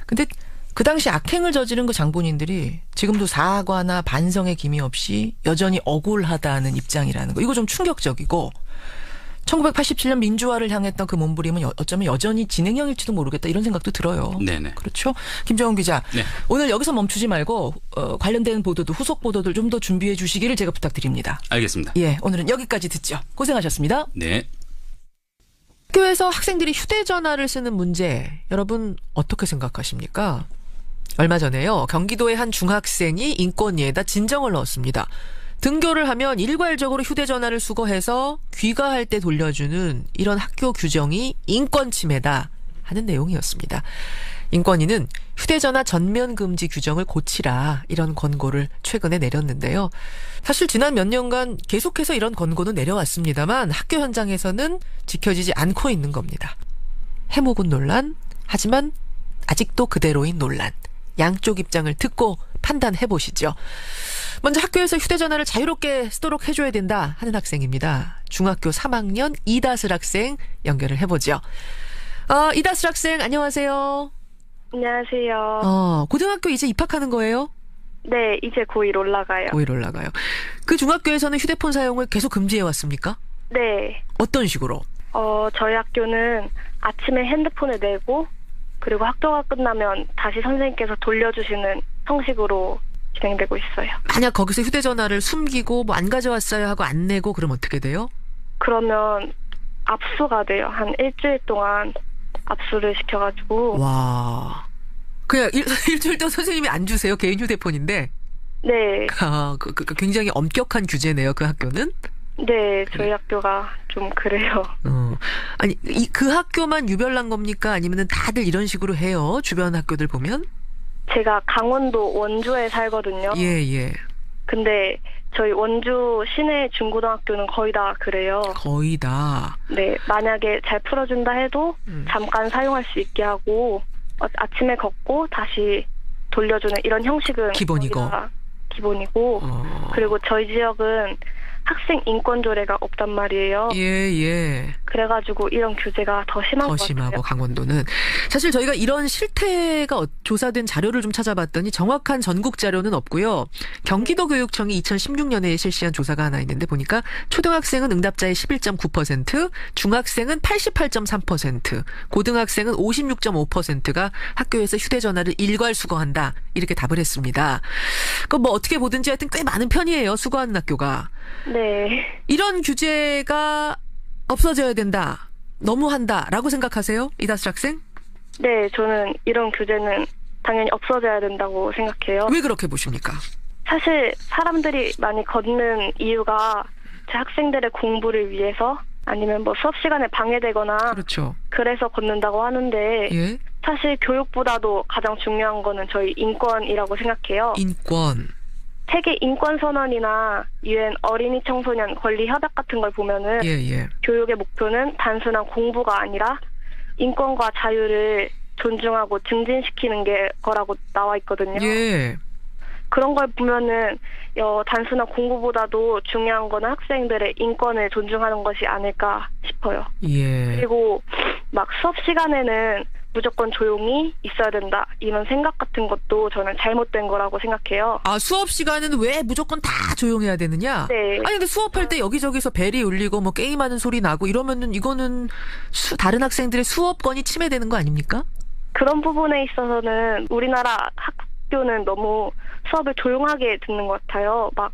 근데 그 당시 악행을 저지른 그 장본인들이 지금도 사과나 반성의 기미 없이 여전히 억울하다는 입장이라는 거. 이거 좀 충격적이고 1987년 민주화를 향했던 그 몸부림은 어쩌면 여전히 진행형일지도 모르겠다 이런 생각도 들어요. 네네. 그렇죠. 김정은 기자. 네. 오늘 여기서 멈추지 말고 관련된 보도도 후속 보도들 좀 더 준비해 주시기를 제가 부탁드립니다. 알겠습니다. 예, 오늘은 여기까지 듣죠. 고생하셨습니다. 네. 학교에서 학생들이 휴대전화를 쓰는 문제 여러분 어떻게 생각하십니까? 얼마 전에요. 경기도의 한 중학생이 인권위에다 진정을 넣었습니다. 등교를 하면 일괄적으로 휴대전화를 수거해서 귀가할 때 돌려주는 이런 학교 규정이 인권 침해다 하는 내용이었습니다. 인권위는 휴대전화 전면 금지 규정을 고치라 이런 권고를 최근에 내렸는데요. 사실 지난 몇 년간 계속해서 이런 권고는 내려왔습니다만 학교 현장에서는 지켜지지 않고 있는 겁니다. 해묵은 논란, 하지만 아직도 그대로인 논란. 양쪽 입장을 듣고 판단해 보시죠. 먼저 학교에서 휴대전화를 자유롭게 쓰도록 해줘야 된다 하는 학생입니다. 중학교 3학년 이다슬 학생 연결을 해보죠. 이다슬 학생 안녕하세요. 안녕하세요. 고등학교 이제 입학하는 거예요? 네, 이제 고1 올라가요. 고1 올라가요. 그 중학교에서는 휴대폰 사용을 계속 금지해 왔습니까? 네. 어떤 식으로? 저희 학교는 아침에 핸드폰을 내고 그리고 학교가 끝나면 다시 선생님께서 돌려주시는 형식으로 진행되고 있어요. 만약 거기서 휴대전화를 숨기고 뭐 안 가져왔어요 하고 안 내고 그러면 어떻게 돼요? 그러면 압수가 돼요. 한 일주일 동안 압수를 시켜가지고. 와. 그냥 일주일 동안 선생님이 안 주세요? 개인 휴대폰인데? 네. 굉장히 엄격한 규제네요, 그 학교는? 네, 저희 학교가 좀 그래요. 아니, 그 학교만 유별난 겁니까? 아니면 다들 이런 식으로 해요? 주변 학교들 보면? 제가 강원도 원주에 살거든요. 예. 근데 저희 원주 시내 중고등학교는 거의 다 그래요. 거의 다? 네, 만약에 잘 풀어준다 해도 잠깐 사용할 수 있게 하고 아침에 걷고 다시 돌려주는 이런 형식은 기본이고. 기본이고 그리고 저희 지역은 학생 인권 조례가 없단 말이에요. 예. 그래가지고 이런 규제가 더 심한 것 같아요. 심하고 강원도는. 사실 저희가 이런 실태가 조사된 자료를 좀 찾아봤더니 정확한 전국 자료는 없고요. 경기도 교육청이 2016년에 실시한 조사가 하나 있는데 보니까 초등학생은 응답자의 11.9%, 중학생은 88.3%, 고등학생은 56.5%가 학교에서 휴대전화를 일괄 수거한다. 이렇게 답을 했습니다. 그럼 뭐 어떻게 보든지 하여튼 꽤 많은 편이에요. 수거하는 학교가. 네. 이런 규제가 없어져야 된다. 너무한다라고 생각하세요? 이다슬 학생? 네, 저는 이런 규제는 당연히 없어져야 된다고 생각해요. 왜 그렇게 보십니까? 사실 사람들이 많이 걷는 이유가 제 학생들의 공부를 위해서 아니면 뭐 수업 시간에 방해되거나 그렇죠. 그래서 걷는다고 하는데 예? 사실 교육보다도 가장 중요한 거는 저희 인권이라고 생각해요. 인권. 세계 인권선언이나 UN 어린이 청소년 권리 협약 같은 걸 보면은 예. 교육의 목표는 단순한 공부가 아니라 인권과 자유를 존중하고 증진시키는 게 거라고 나와 있거든요. 예. 그런 걸 보면은 단순한 공부보다도 중요한 거는 학생들의 인권을 존중하는 것이 아닐까 싶어요. 예. 그리고 막 수업 시간에는 무조건 조용히 있어야 된다 이런 생각 같은 것도 저는 잘못된 거라고 생각해요. 수업 시간은 왜 무조건 다 조용해야 되느냐? 네. 아니 근데 수업할 때 여기저기서 벨이 울리고 뭐 게임하는 소리 나고 이러면은 이거는 다른 학생들의 수업권이 침해되는 거 아닙니까? 그런 부분에 있어서는 우리나라 학교는 너무 수업을 조용하게 듣는 것 같아요. 막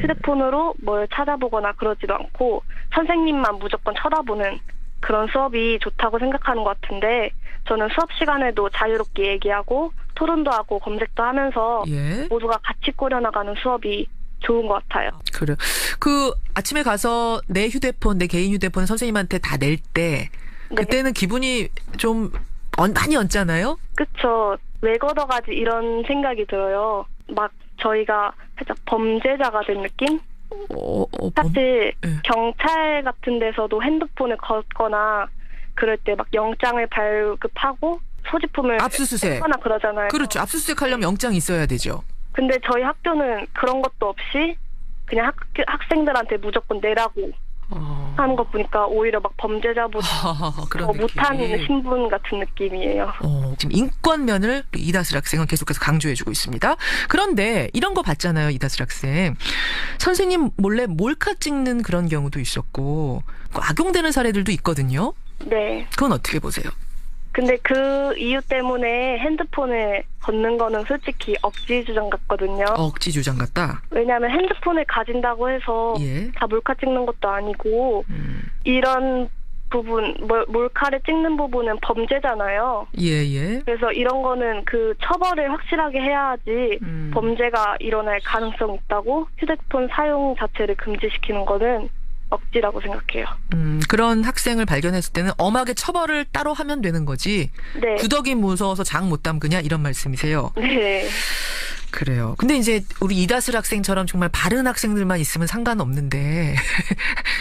휴대폰으로 뭘 찾아보거나 그러지도 않고 선생님만 무조건 쳐다보는 그런 수업이 좋다고 생각하는 것 같은데 저는 수업 시간에도 자유롭게 얘기하고 토론도 하고 검색도 하면서 예. 모두가 같이 꾸려나가는 수업이 좋은 것 같아요. 그래. 그 아침에 가서 내 휴대폰, 내 개인 휴대폰 선생님한테 다 낼 때 그때는 기분이 좀 많이 얹잖아요? 그쵸. 왜 걷어가지 이런 생각이 들어요. 막 저희가 살짝 범죄자가 된 느낌? 사실 경찰 같은 데서도 핸드폰을 걷거나 그럴 때 막 영장을 발급하고 소지품을 압수수색 하거나 그러잖아요. 그렇죠. 압수수색 하려면 영장이 있어야 되죠. 근데 저희 학교는 그런 것도 없이 그냥 학생들한테 무조건 내라고 하는 거 보니까 오히려 막 범죄자보다 더 못한 신분 같은 느낌이에요. 지금 인권면을 이다슬 학생은 계속해서 강조해주고 있습니다. 그런데 이런 거 봤잖아요, 이다슬 학생. 선생님 몰래 몰카 찍는 그런 경우도 있었고 악용되는 사례들도 있거든요. 네. 그건 어떻게 보세요? 근데 그 이유 때문에 핸드폰을 걷는 거는 솔직히 억지 주장 같거든요. 억지 주장 같다? 왜냐하면 핸드폰을 가진다고 해서 다 몰카 찍는 것도 아니고 이런 부분, 몰카를 찍는 부분은 범죄잖아요. 예. 그래서 이런 거는 그 처벌을 확실하게 해야지 범죄가 일어날 가능성이 있다고 휴대폰 사용 자체를 금지시키는 거는 억지라고 생각해요. 그런 학생을 발견했을 때는 엄하게 처벌을 따로 하면 되는 거지. 네. 구더기 무서워서 장 못 담그냐 이런 말씀이세요. 네. 그래요. 근데 이제 우리 이다슬 학생처럼 정말 바른 학생들만 있으면 상관없는데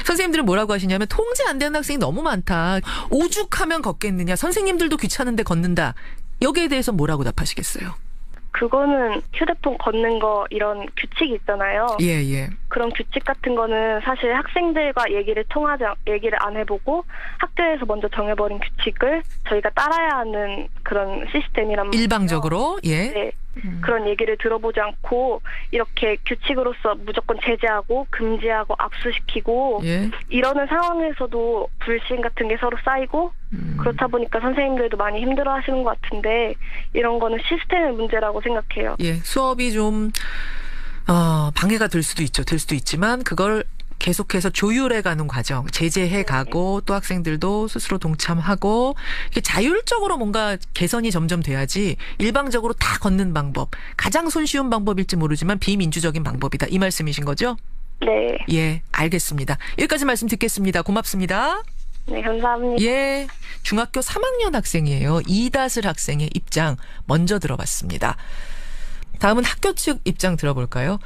선생님들은 뭐라고 하시냐면 통제 안 되는 학생이 너무 많다. 오죽하면 걷겠느냐. 선생님들도 귀찮은데 걷는다. 여기에 대해서 뭐라고 답하시겠어요? 그거는 휴대폰 걷는 거 이런 규칙이 있잖아요. 예. 그런 규칙 같은 거는 사실 학생들과 얘기를 안 해보고 학교에서 먼저 정해버린 규칙을 저희가 따라야 하는 그런 시스템이란 말이에요. 일방적으로? 예. 네. 그런 얘기를 들어보지 않고 이렇게 규칙으로서 무조건 제재하고 금지하고 압수시키고 이러는 상황에서도 불신 같은 게 서로 쌓이고 그렇다 보니까 선생님들도 많이 힘들어하시는 것 같은데 이런 거는 시스템의 문제라고 생각해요. 예, 수업이 좀 방해가 될 수도 있죠. 될 수도 있지만 그걸 계속해서 조율해가는 과정, 제재해가고 또 학생들도 스스로 동참하고 이게 자율적으로 뭔가 개선이 점점 돼야지 일방적으로 다 걷는 방법, 가장 손쉬운 방법일지 모르지만 비민주적인 방법이다. 이 말씀이신 거죠? 네. 예, 알겠습니다. 여기까지 말씀 듣겠습니다. 고맙습니다. 네, 감사합니다. 예, 중학교 3학년 학생이에요. 이다슬 학생의 입장 먼저 들어봤습니다. 다음은 학교 측 입장 들어볼까요?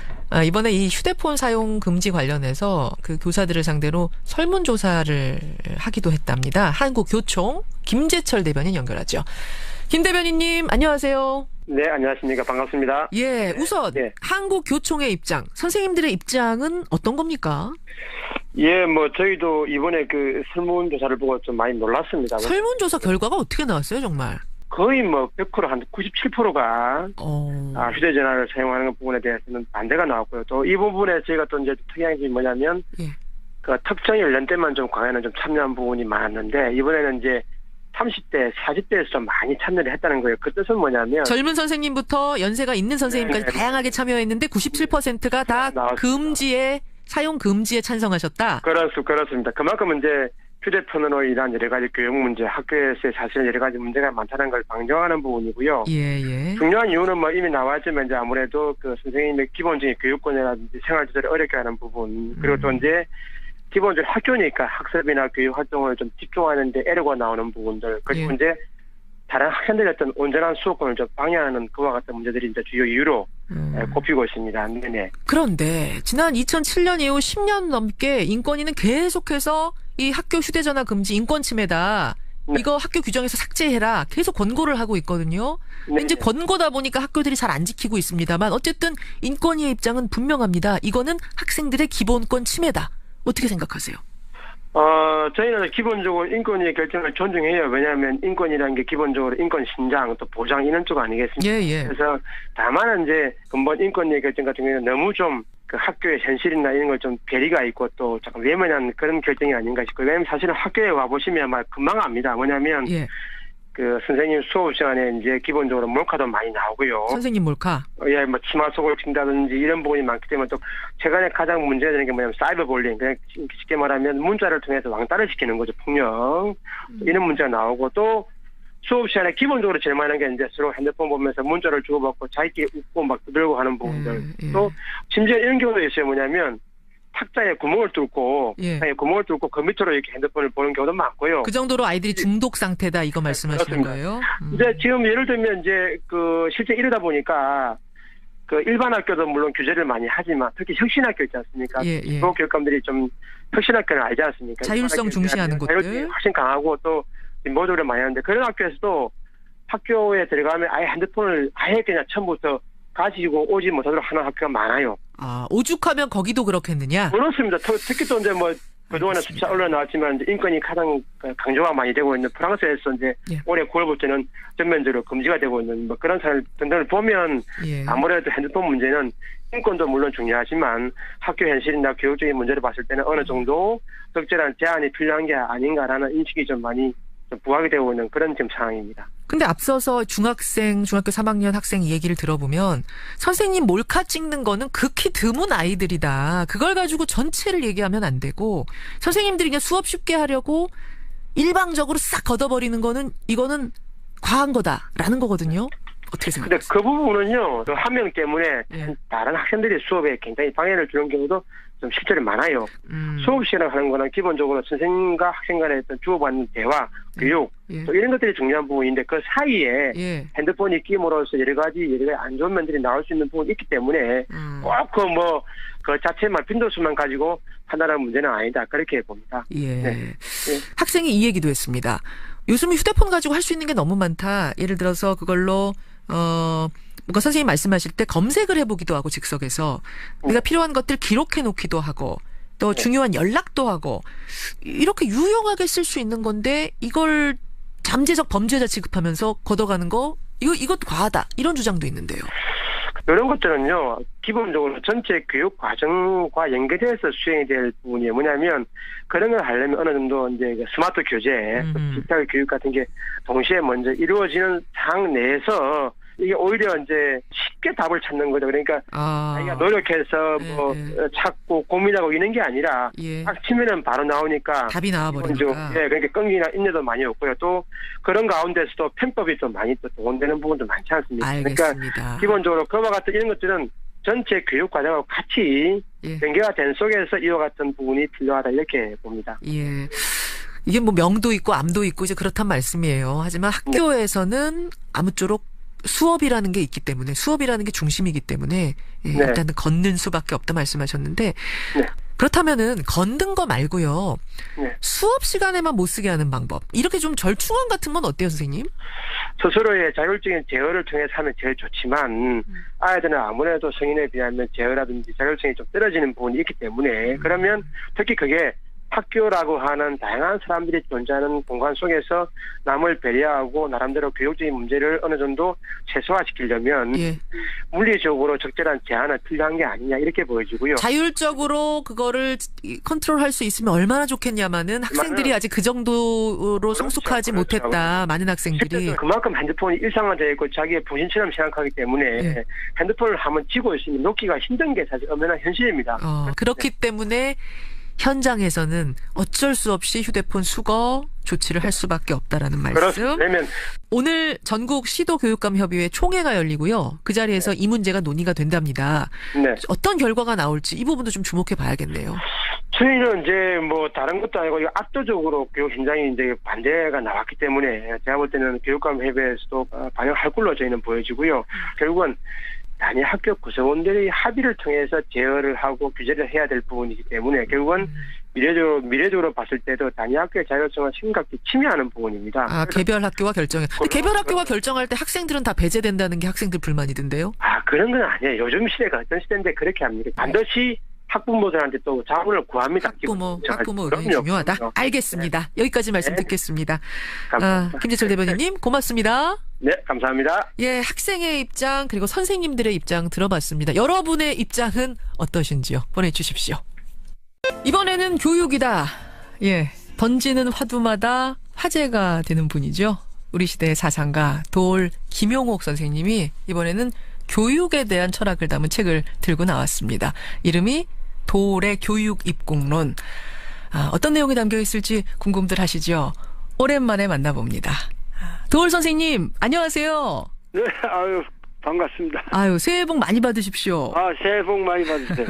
이번에 이 휴대폰 사용 금지 관련해서 그 교사들을 상대로 설문조사를 하기도 했답니다. 한국교총 김재철 대변인 연결하죠. 김 대변인님 안녕하세요. 네, 안녕하십니까. 반갑습니다. 예, 우선 한국교총의 입장, 선생님들의 입장은 어떤 겁니까? 예, 저희도 이번에 그 설문조사를 보고 좀 많이 놀랐습니다. 설문조사 결과가 어떻게 나왔어요, 정말? 거의 100% 한 97%가 휴대전화를 사용하는 부분에 대해서는 반대가 나왔고요. 또 이 부분에 저희가 또 이제 특이한 게 뭐냐면 그 특정 연령대만 좀 강연에 좀 참여한 부분이 많았는데 이번에는 이제 30대, 40대에서 좀 많이 참여를 했다는 거예요. 그 뜻은 뭐냐면 젊은 선생님부터 연세가 있는 선생님까지 다양하게 참여했는데 97%가 다 사용 금지에 찬성하셨다. 그렇습니다. 그만큼 이제 휴대폰으로 인한 여러 가지 교육 문제, 학교에서의 사실 여러 가지 문제가 많다는 걸 방증하는 부분이고요. 예. 중요한 이유는 이미 나왔지만 이제 아무래도 그 선생님의 기본적인 교육권이라든지 생활 지도를 어렵게 하는 부분, 그리고 또 이제 기본적으로 학교니까 학습이나 교육 활동을 좀 집중하는데 에러가 나오는 부분들, 그리고 이제 다른 학생들의 어떤 온전한 수업권을 좀 방해하는 그와 같은 문제들이 이제 주요 이유로 꼽히고 있습니다. 네네. 그런데 지난 2007년 이후 10년 넘게 인권위는 계속해서 이 학교 휴대전화 금지 인권 침해다. 이거 학교 규정에서 삭제해라. 계속 권고를 하고 있거든요. 근데 이제 권고다 보니까 학교들이 잘 안 지키고 있습니다만 어쨌든 인권위의 입장은 분명합니다. 이거는 학생들의 기본권 침해다. 어떻게 생각하세요? 저희는 기본적으로 인권위의 결정을 존중해요. 왜냐하면 인권이라는 게 기본적으로 인권 신장 또 보장 이런 쪽 아니겠습니까? 예. 그래서 다만 이제 근본 인권위의 결정 같은 경우에는 너무 좀 그 학교의 현실이나 이런 걸 좀 괴리가 있고 또 잠깐 외면한 그런 결정이 아닌가 싶고요. 왜냐하면 사실은 학교에 와보시면 금방 압니다. 뭐냐면 그 선생님 수업 시간에 이제 기본적으로 몰카도 많이 나오고요. 선생님 몰카? 예, 치마 속을 친다든지 이런 부분이 많기 때문에 또 최근에 가장 문제가 되는 게 뭐냐면 사이버 볼링. 그냥 쉽게 말하면 문자를 통해서 왕따를 시키는 거죠. 폭력. 이런 문제가 나오고 또 수업 시간에 기본적으로 제일 많은 게 이제 서로 핸드폰 보면서 문자를 주고받고 자기끼리 웃고 막 두들고 하는 부분들. 또 심지어 이런 경우도 있어요. 뭐냐면 탁자에 구멍을 뚫고 그 밑으로 이렇게 핸드폰을 보는 경우도 많고요. 그 정도로 아이들이 중독 상태다 이거 말씀하시는 거예요? 이제 지금 예를 들면 이제 그 실제 이러다 보니까 그 일반 학교도 물론 규제를 많이 하지만 특히 혁신학교 있지 않습니까? 그 교육감들이 좀 혁신학교는 알지 않습니까? 자율성 중시하는 곳들. 자율성이 훨씬 강하고 또 모두를 많이 하는데 그런 학교에서도 학교에 들어가면 아예 핸드폰을 아예 그냥 처음부터 가지고 오지 못하도록 하는 학교가 많아요. 오죽하면 거기도 그렇겠느냐? 그렇습니다. 특히 또 이제 그동안은 수차 올라나왔지만 이제 인권이 가장 강조가 많이 되고 있는 프랑스에서 이제 올해 9월부터는 전면적으로 금지가 되고 있는 뭐 그런 사례 등등을 보면 아무래도 핸드폰 문제는 인권도 물론 중요하지만 학교 현실이나 교육적인 문제를 봤을 때는 어느 정도 적절한 제한이 필요한 게 아닌가라는 인식이 좀 많이 좀 부각이 되고 있는 그런 지금 상황입니다. 근데 앞서서 중학교 3학년 학생 얘기를 들어보면 선생님 몰카 찍는 거는 극히 드문 아이들이다. 그걸 가지고 전체를 얘기하면 안 되고 선생님들이 그냥 수업 쉽게 하려고 일방적으로 싹 걷어버리는 거는 이거는 과한 거다라는 거거든요. 어떻게 생각하세요? 근데 그 부분은요. 한 명 때문에 다른 학생들이 수업에 굉장히 방해를 주는 경우도 좀 실제로 많아요. 수업 시간을 하는 거는 기본적으로 선생님과 학생 간에 어떤 주고받는 대화, 교육 또 이런 것들이 중요한 부분인데 그 사이에 핸드폰이 끼므로써 여러 가지 안 좋은 면들이 나올 수 있는 부분이 있기 때문에 꼭 그 자체만 빈도수만 가지고 판단하는 문제는 아니다. 그렇게 봅니다. 학생이 이 얘기도 했습니다. 요즘 휴대폰 가지고 할 수 있는 게 너무 많다. 예를 들어서 그걸로 뭔가 선생님 말씀하실 때 검색을 해보기도 하고 즉석에서 내가 필요한 것들 기록해 놓기도 하고 또 중요한 연락도 하고 이렇게 유용하게 쓸 수 있는 건데 이걸 잠재적 범죄자 취급하면서 걷어가는 거 이것도 과하다 이런 주장도 있는데요. 이런 것들은요 기본적으로 전체 교육 과정과 연계돼서 수행이 될 부분이 뭐냐면 그런 걸 하려면 어느 정도 이제 스마트 교재, 디지털 교육 같은 게 동시에 먼저 이루어지는 상황 내에서 이게 오히려 이제 쉽게 답을 찾는 거죠. 그러니까 자기가 노력해서 찾고 고민하고 이런 게 아니라 딱 치면은 바로 나오니까 답이 나와버리니까. 그러니까 끈기나 인내도 많이 없고요. 또 그런 가운데서도 편법이 또 많이 또 동원되는 부분도 많지 않습니까? 알겠습니다. 그러니까 기본적으로 그와 같은 이런 것들은 전체 교육 과정하고 같이 연계가 된 속에서 이와 같은 부분이 필요하다 이렇게 봅니다. 이게 뭐 명도 있고 암도 있고 이제 그렇단 말씀이에요. 하지만 학교에서는 아무쪼록 수업이라는 게 있기 때문에 수업이라는 게 중심이기 때문에 일단은 걷는 수밖에 없다 말씀하셨는데 그렇다면은 걷는 거 말고요. 수업 시간에만 못 쓰게 하는 방법. 이렇게 좀 절충안 같은 건 어때요, 선생님? 스스로의 자율적인 제어를 통해서 하면 제일 좋지만 아이들은 아무래도 성인에 비하면 제어라든지 자율성이 좀 떨어지는 부분이 있기 때문에 그러면 특히 그게 학교라고 하는 다양한 사람들이 존재하는 공간 속에서 남을 배려하고 나름대로 교육적인 문제를 어느 정도 최소화시키려면 물리적으로 적절한 제한은 필요한 게 아니냐 이렇게 보여지고요. 자율적으로 그거를 컨트롤할 수 있으면 얼마나 좋겠냐마는 학생들이 아직 그 정도로 성숙하지 못했다. 많은 학생들이. 그만큼 핸드폰이 일상화되어 있고 자기의 분신처럼 생각하기 때문에 핸드폰을 한번 쥐고 있으면 놓기가 힘든 게 사실 엄연한 현실입니다. 그렇기 때문에 현장에서는 어쩔 수 없이 휴대폰 수거 조치를 할 수밖에 없다라는 말씀. 오늘 전국 시도교육감협의회 총회가 열리고요. 그 자리에서 이 문제가 논의가 된답니다. 어떤 결과가 나올지 이 부분도 좀 주목해 봐야겠네요. 저희는 이제 뭐 다른 것도 아니고 압도적으로 교육 현장이 이제 반대가 나왔기 때문에 제가 볼 때는 교육감협의회에서도 반영할 걸로 저희는 보여지고요. 결국은 단위 학교 구성원들이 합의를 통해서 제어를 하고 규제를 해야 될 부분이기 때문에 결국은 미래적으로 봤을 때도 단위 학교의 자율성을 심각히 침해하는 부분입니다. 개별 학교가 결정해. 근데 개별 학교가 결정할 때 학생들은 다 배제된다는 게 학생들 불만이던데요? 그런 건 아니에요. 요즘 시대가 어떤 시대인데 그렇게 합니까? 반드시 학부모들한테 또 자문을 구합니다. 학부모 의견이 중요하다. 알겠습니다. 여기까지 말씀 듣겠습니다. 김재철 대변인님 고맙습니다. 네, 감사합니다. 학생의 입장 그리고 선생님들의 입장 들어봤습니다. 여러분의 입장은 어떠신지요? 보내주십시오. 이번에는 교육이다. 던지는 화두마다 화제가 되는 분이죠. 우리 시대의 사상가 돌 김용옥 선생님이 이번에는 교육에 대한 철학을 담은 책을 들고 나왔습니다. 이름이 돌의 교육 입국론. 어떤 내용이 담겨 있을지 궁금들 하시죠? 오랜만에 만나봅니다. 돌 선생님, 안녕하세요. 네, 반갑습니다. 새해 복 많이 받으십시오. 새해 복 많이 받으세요.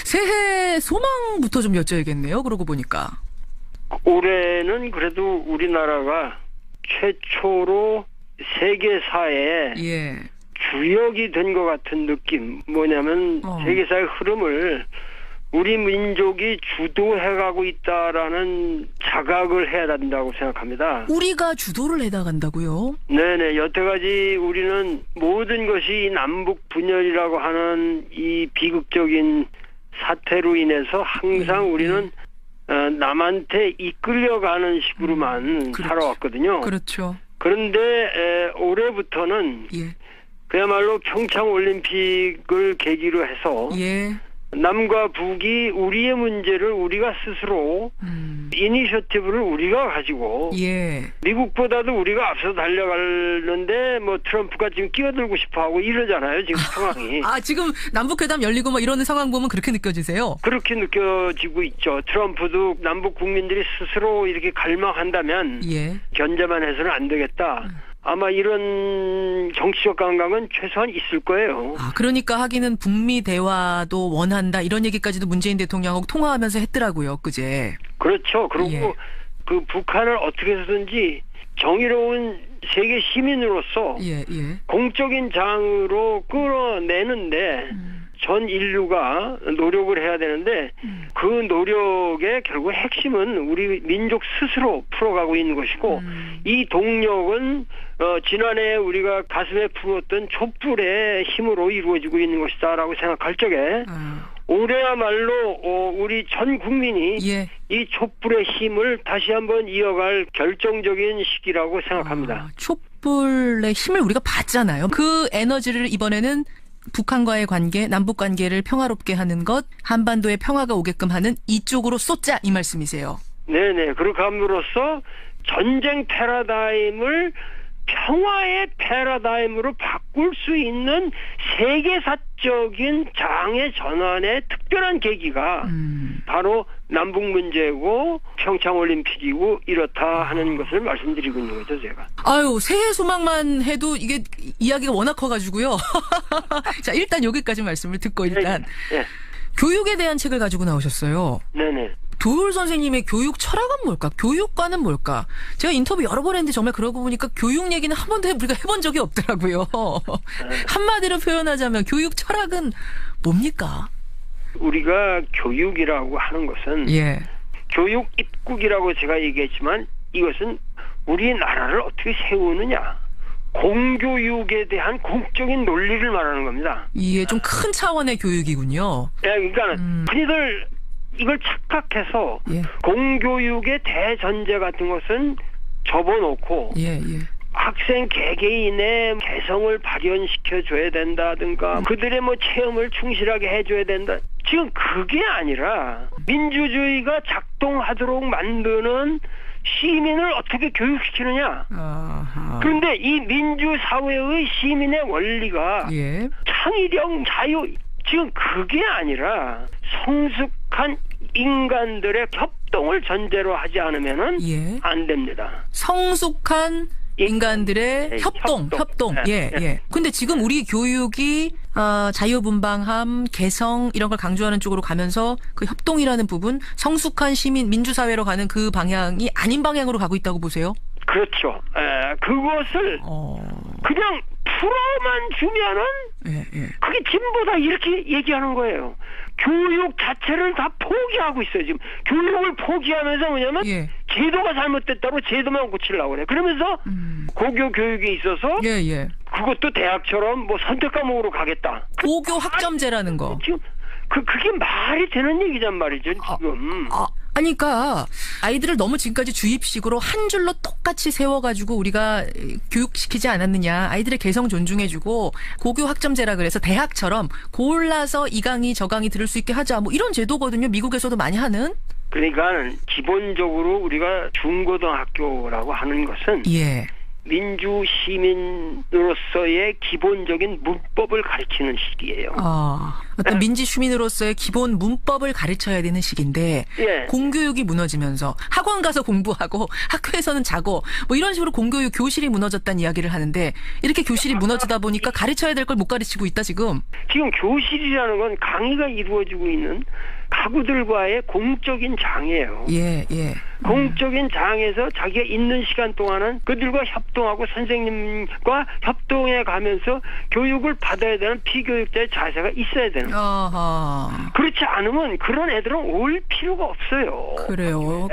새해 소망부터 좀 여쭤야겠네요. 그러고 보니까. 올해는 그래도 우리나라가 최초로 세계사에 주역이 된 것 같은 느낌. 뭐냐면 세계사의 흐름을 우리 민족이 주도해가고 있다라는 자각을 해야 된다고 생각합니다. 우리가 주도를 해나간다고요? 네네. 여태까지 우리는 모든 것이 남북 분열이라고 하는 이 비극적인 사태로 인해서 항상 우리는 남한테 이끌려가는 식으로만 살아왔거든요. 그렇죠. 그런데 올해부터는 예. 그야말로 평창 올림픽을 계기로 해서 예. 남과 북이 우리의 문제를 우리가 스스로 이니셔티브를 우리가 가지고 예. 미국보다도 우리가 앞서 달려가는데 뭐 트럼프가 지금 끼어들고 싶어하고 이러잖아요. 지금 상황이. 지금 남북회담 열리고 뭐 이러는 상황 보면 그렇게 느껴지세요? 그렇게 느껴지고 있죠. 트럼프도 남북 국민들이 스스로 이렇게 갈망한다면 예. 견제만 해서는 안 되겠다. 아마 이런 정치적 감각은 최소한 있을 거예요. 그러니까 하기는 북미 대화도 원한다 이런 얘기까지도 문재인 대통령하고 통화하면서 했더라고요. 그제. 그렇죠. 그리고 예. 그 북한을 어떻게 해서든지 정의로운 세계 시민으로서 예. 공적인 장으로 끌어내는데 전 인류가 노력을 해야 되는데 그 노력의 결국 핵심은 우리 민족 스스로 풀어가고 있는 것이고 이 동력은 지난해 우리가 가슴에 품었던 촛불의 힘으로 이루어지고 있는 것이다라고 생각할 적에 올해야말로 우리 전 국민이 예. 이 촛불의 힘을 다시 한번 이어갈 결정적인 시기라고 생각합니다. 촛불의 힘을 우리가 봤잖아요. 그 에너지를 이번에는 북한과의 관계, 남북 관계를 평화롭게 하는 것, 한반도에 평화가 오게끔 하는 이쪽으로 쏟자 이 말씀이세요. 네네. 그렇게 함으로써 전쟁 패러다임을 평화의 패러다임으로 바꿀 수 있는 세계사적인 장의 전환의 특별한 계기가 바로 남북 문제고 평창올림픽이고 이렇다 하는 것을 말씀드리고 있는 거죠, 제가. 새해 소망만 해도 이게 이야기가 워낙 커가지고요. 자, 일단 여기까지 말씀을 듣고 일단 네. 교육에 대한 책을 가지고 나오셨어요. 네네. 도율 선생님의 교육 철학은 뭘까? 교육과는 뭘까? 제가 인터뷰 여러 번 했는데 정말 그러고 보니까 교육 얘기는 한 번도 우리가 해본 적이 없더라고요. 한마디로 표현하자면 교육 철학은 뭡니까? 우리가 교육이라고 하는 것은 예. 교육 입국이라고 제가 얘기했지만 이것은 우리나라를 어떻게 세우느냐. 공교육에 대한 공적인 논리를 말하는 겁니다. 이게 좀 큰 차원의 교육이군요. 그러니까 흔히들 이걸 착각해서 공교육의 대전제 같은 것은 접어놓고 학생 개개인의 개성을 발현시켜줘야 된다든가 그들의 뭐 체험을 충실하게 해줘야 된다. 지금 그게 아니라 민주주의가 작동하도록 만드는 시민을 어떻게 교육시키느냐. 그런데 이 민주사회의 시민의 원리가 창의력, 자유 지금 그게 아니라 성숙한 인간들의 협동을 전제로 하지 않으면은 안 됩니다. 성숙한 인간들의 협동. 예. 근데 지금 우리 교육이 자유분방함, 개성 이런 걸 강조하는 쪽으로 가면서 그 협동이라는 부분, 성숙한 시민, 민주사회로 가는 그 방향이 아닌 방향으로 가고 있다고 보세요? 그렇죠. 그것을 그냥 풀어만 주면은 그게 진보다 이렇게 얘기하는 거예요. 교육 자체를 다 포기하고 있어요. 지금 교육을 포기하면서 뭐냐면 제도가 잘못됐다고 제도만 고치려고 그래. 그러면서 고교 교육에 있어서 그것도 대학처럼 뭐 선택 과목으로 가겠다. 고교 학점제라는 거. 지금 그게 말이 되는 얘기란 말이죠. 지금. 그러니까 아이들을 너무 지금까지 주입식으로 한 줄로 똑같이 세워가지고 우리가 교육시키지 않았느냐. 아이들의 개성 존중해주고 고교 학점제라 그래서 대학처럼 골라서 이 강의 저 강의 들을 수 있게 하자. 뭐 이런 제도거든요. 미국에서도 많이 하는. 그러니까 기본적으로 우리가 중고등학교라고 하는 것은 민주 시민으로서의 기본적인 문법을 가르치는 시기예요. 어떤 민지 시민으로서의 기본 문법을 가르쳐야 되는 시기인데 공교육이 무너지면서 학원 가서 공부하고 학교에서는 자고 뭐 이런 식으로 공교육 교실이 무너졌다는 이야기를 하는데 이렇게 교실이 무너지다 보니까 가르쳐야 될 걸 못 가르치고 있다 지금. 지금 교실이라는 건 강의가 이루어지고 있는 가구들과의 공적인 장이에요. 공적인 장에서 자기가 있는 시간 동안은 그들과 협동하고 선생님과 협동해 가면서 교육을 받아야 되는 피교육자의 자세가 있어야 되는 거예요. 그렇지 않으면 그런 애들은 올 필요가 없어요. 그래요.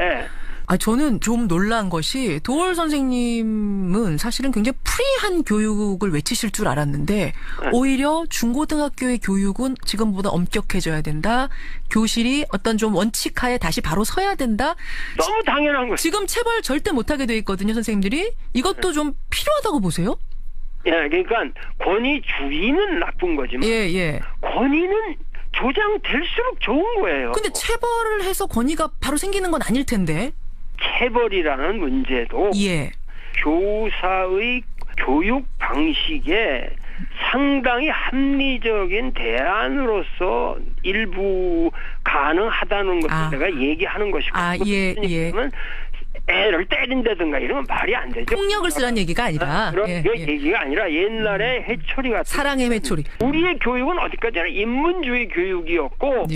저는 좀 놀란 것이 도월 선생님은 사실은 굉장히 프리한 교육을 외치실 줄 알았는데 오히려 중고등학교의 교육은 지금보다 엄격해져야 된다. 교실이 어떤 좀 원칙하에 다시 바로 서야 된다. 너무 당연한 거예요. 지금 체벌 절대 못하게 돼 있거든요, 선생님들이. 이것도 좀 필요하다고 보세요? 예, 그러니까 권위주의는 나쁜 거지만 권위는 조장될수록 좋은 거예요. 근데 체벌을 해서 권위가 바로 생기는 건 아닐 텐데. 체벌이라는 문제도 교사의 교육 방식에 상당히 합리적인 대안으로서 일부 가능하다는 것을 내가 얘기하는 것이고 그러면 애를 때린다든가 이러면 말이 안 되죠. 폭력을 쓰라는 얘기가 아니라 그런 얘기가 아니라 옛날에 회초리 같은 사랑의 회초리. 우리의 교육은 어디까지나 인문주의 교육이었고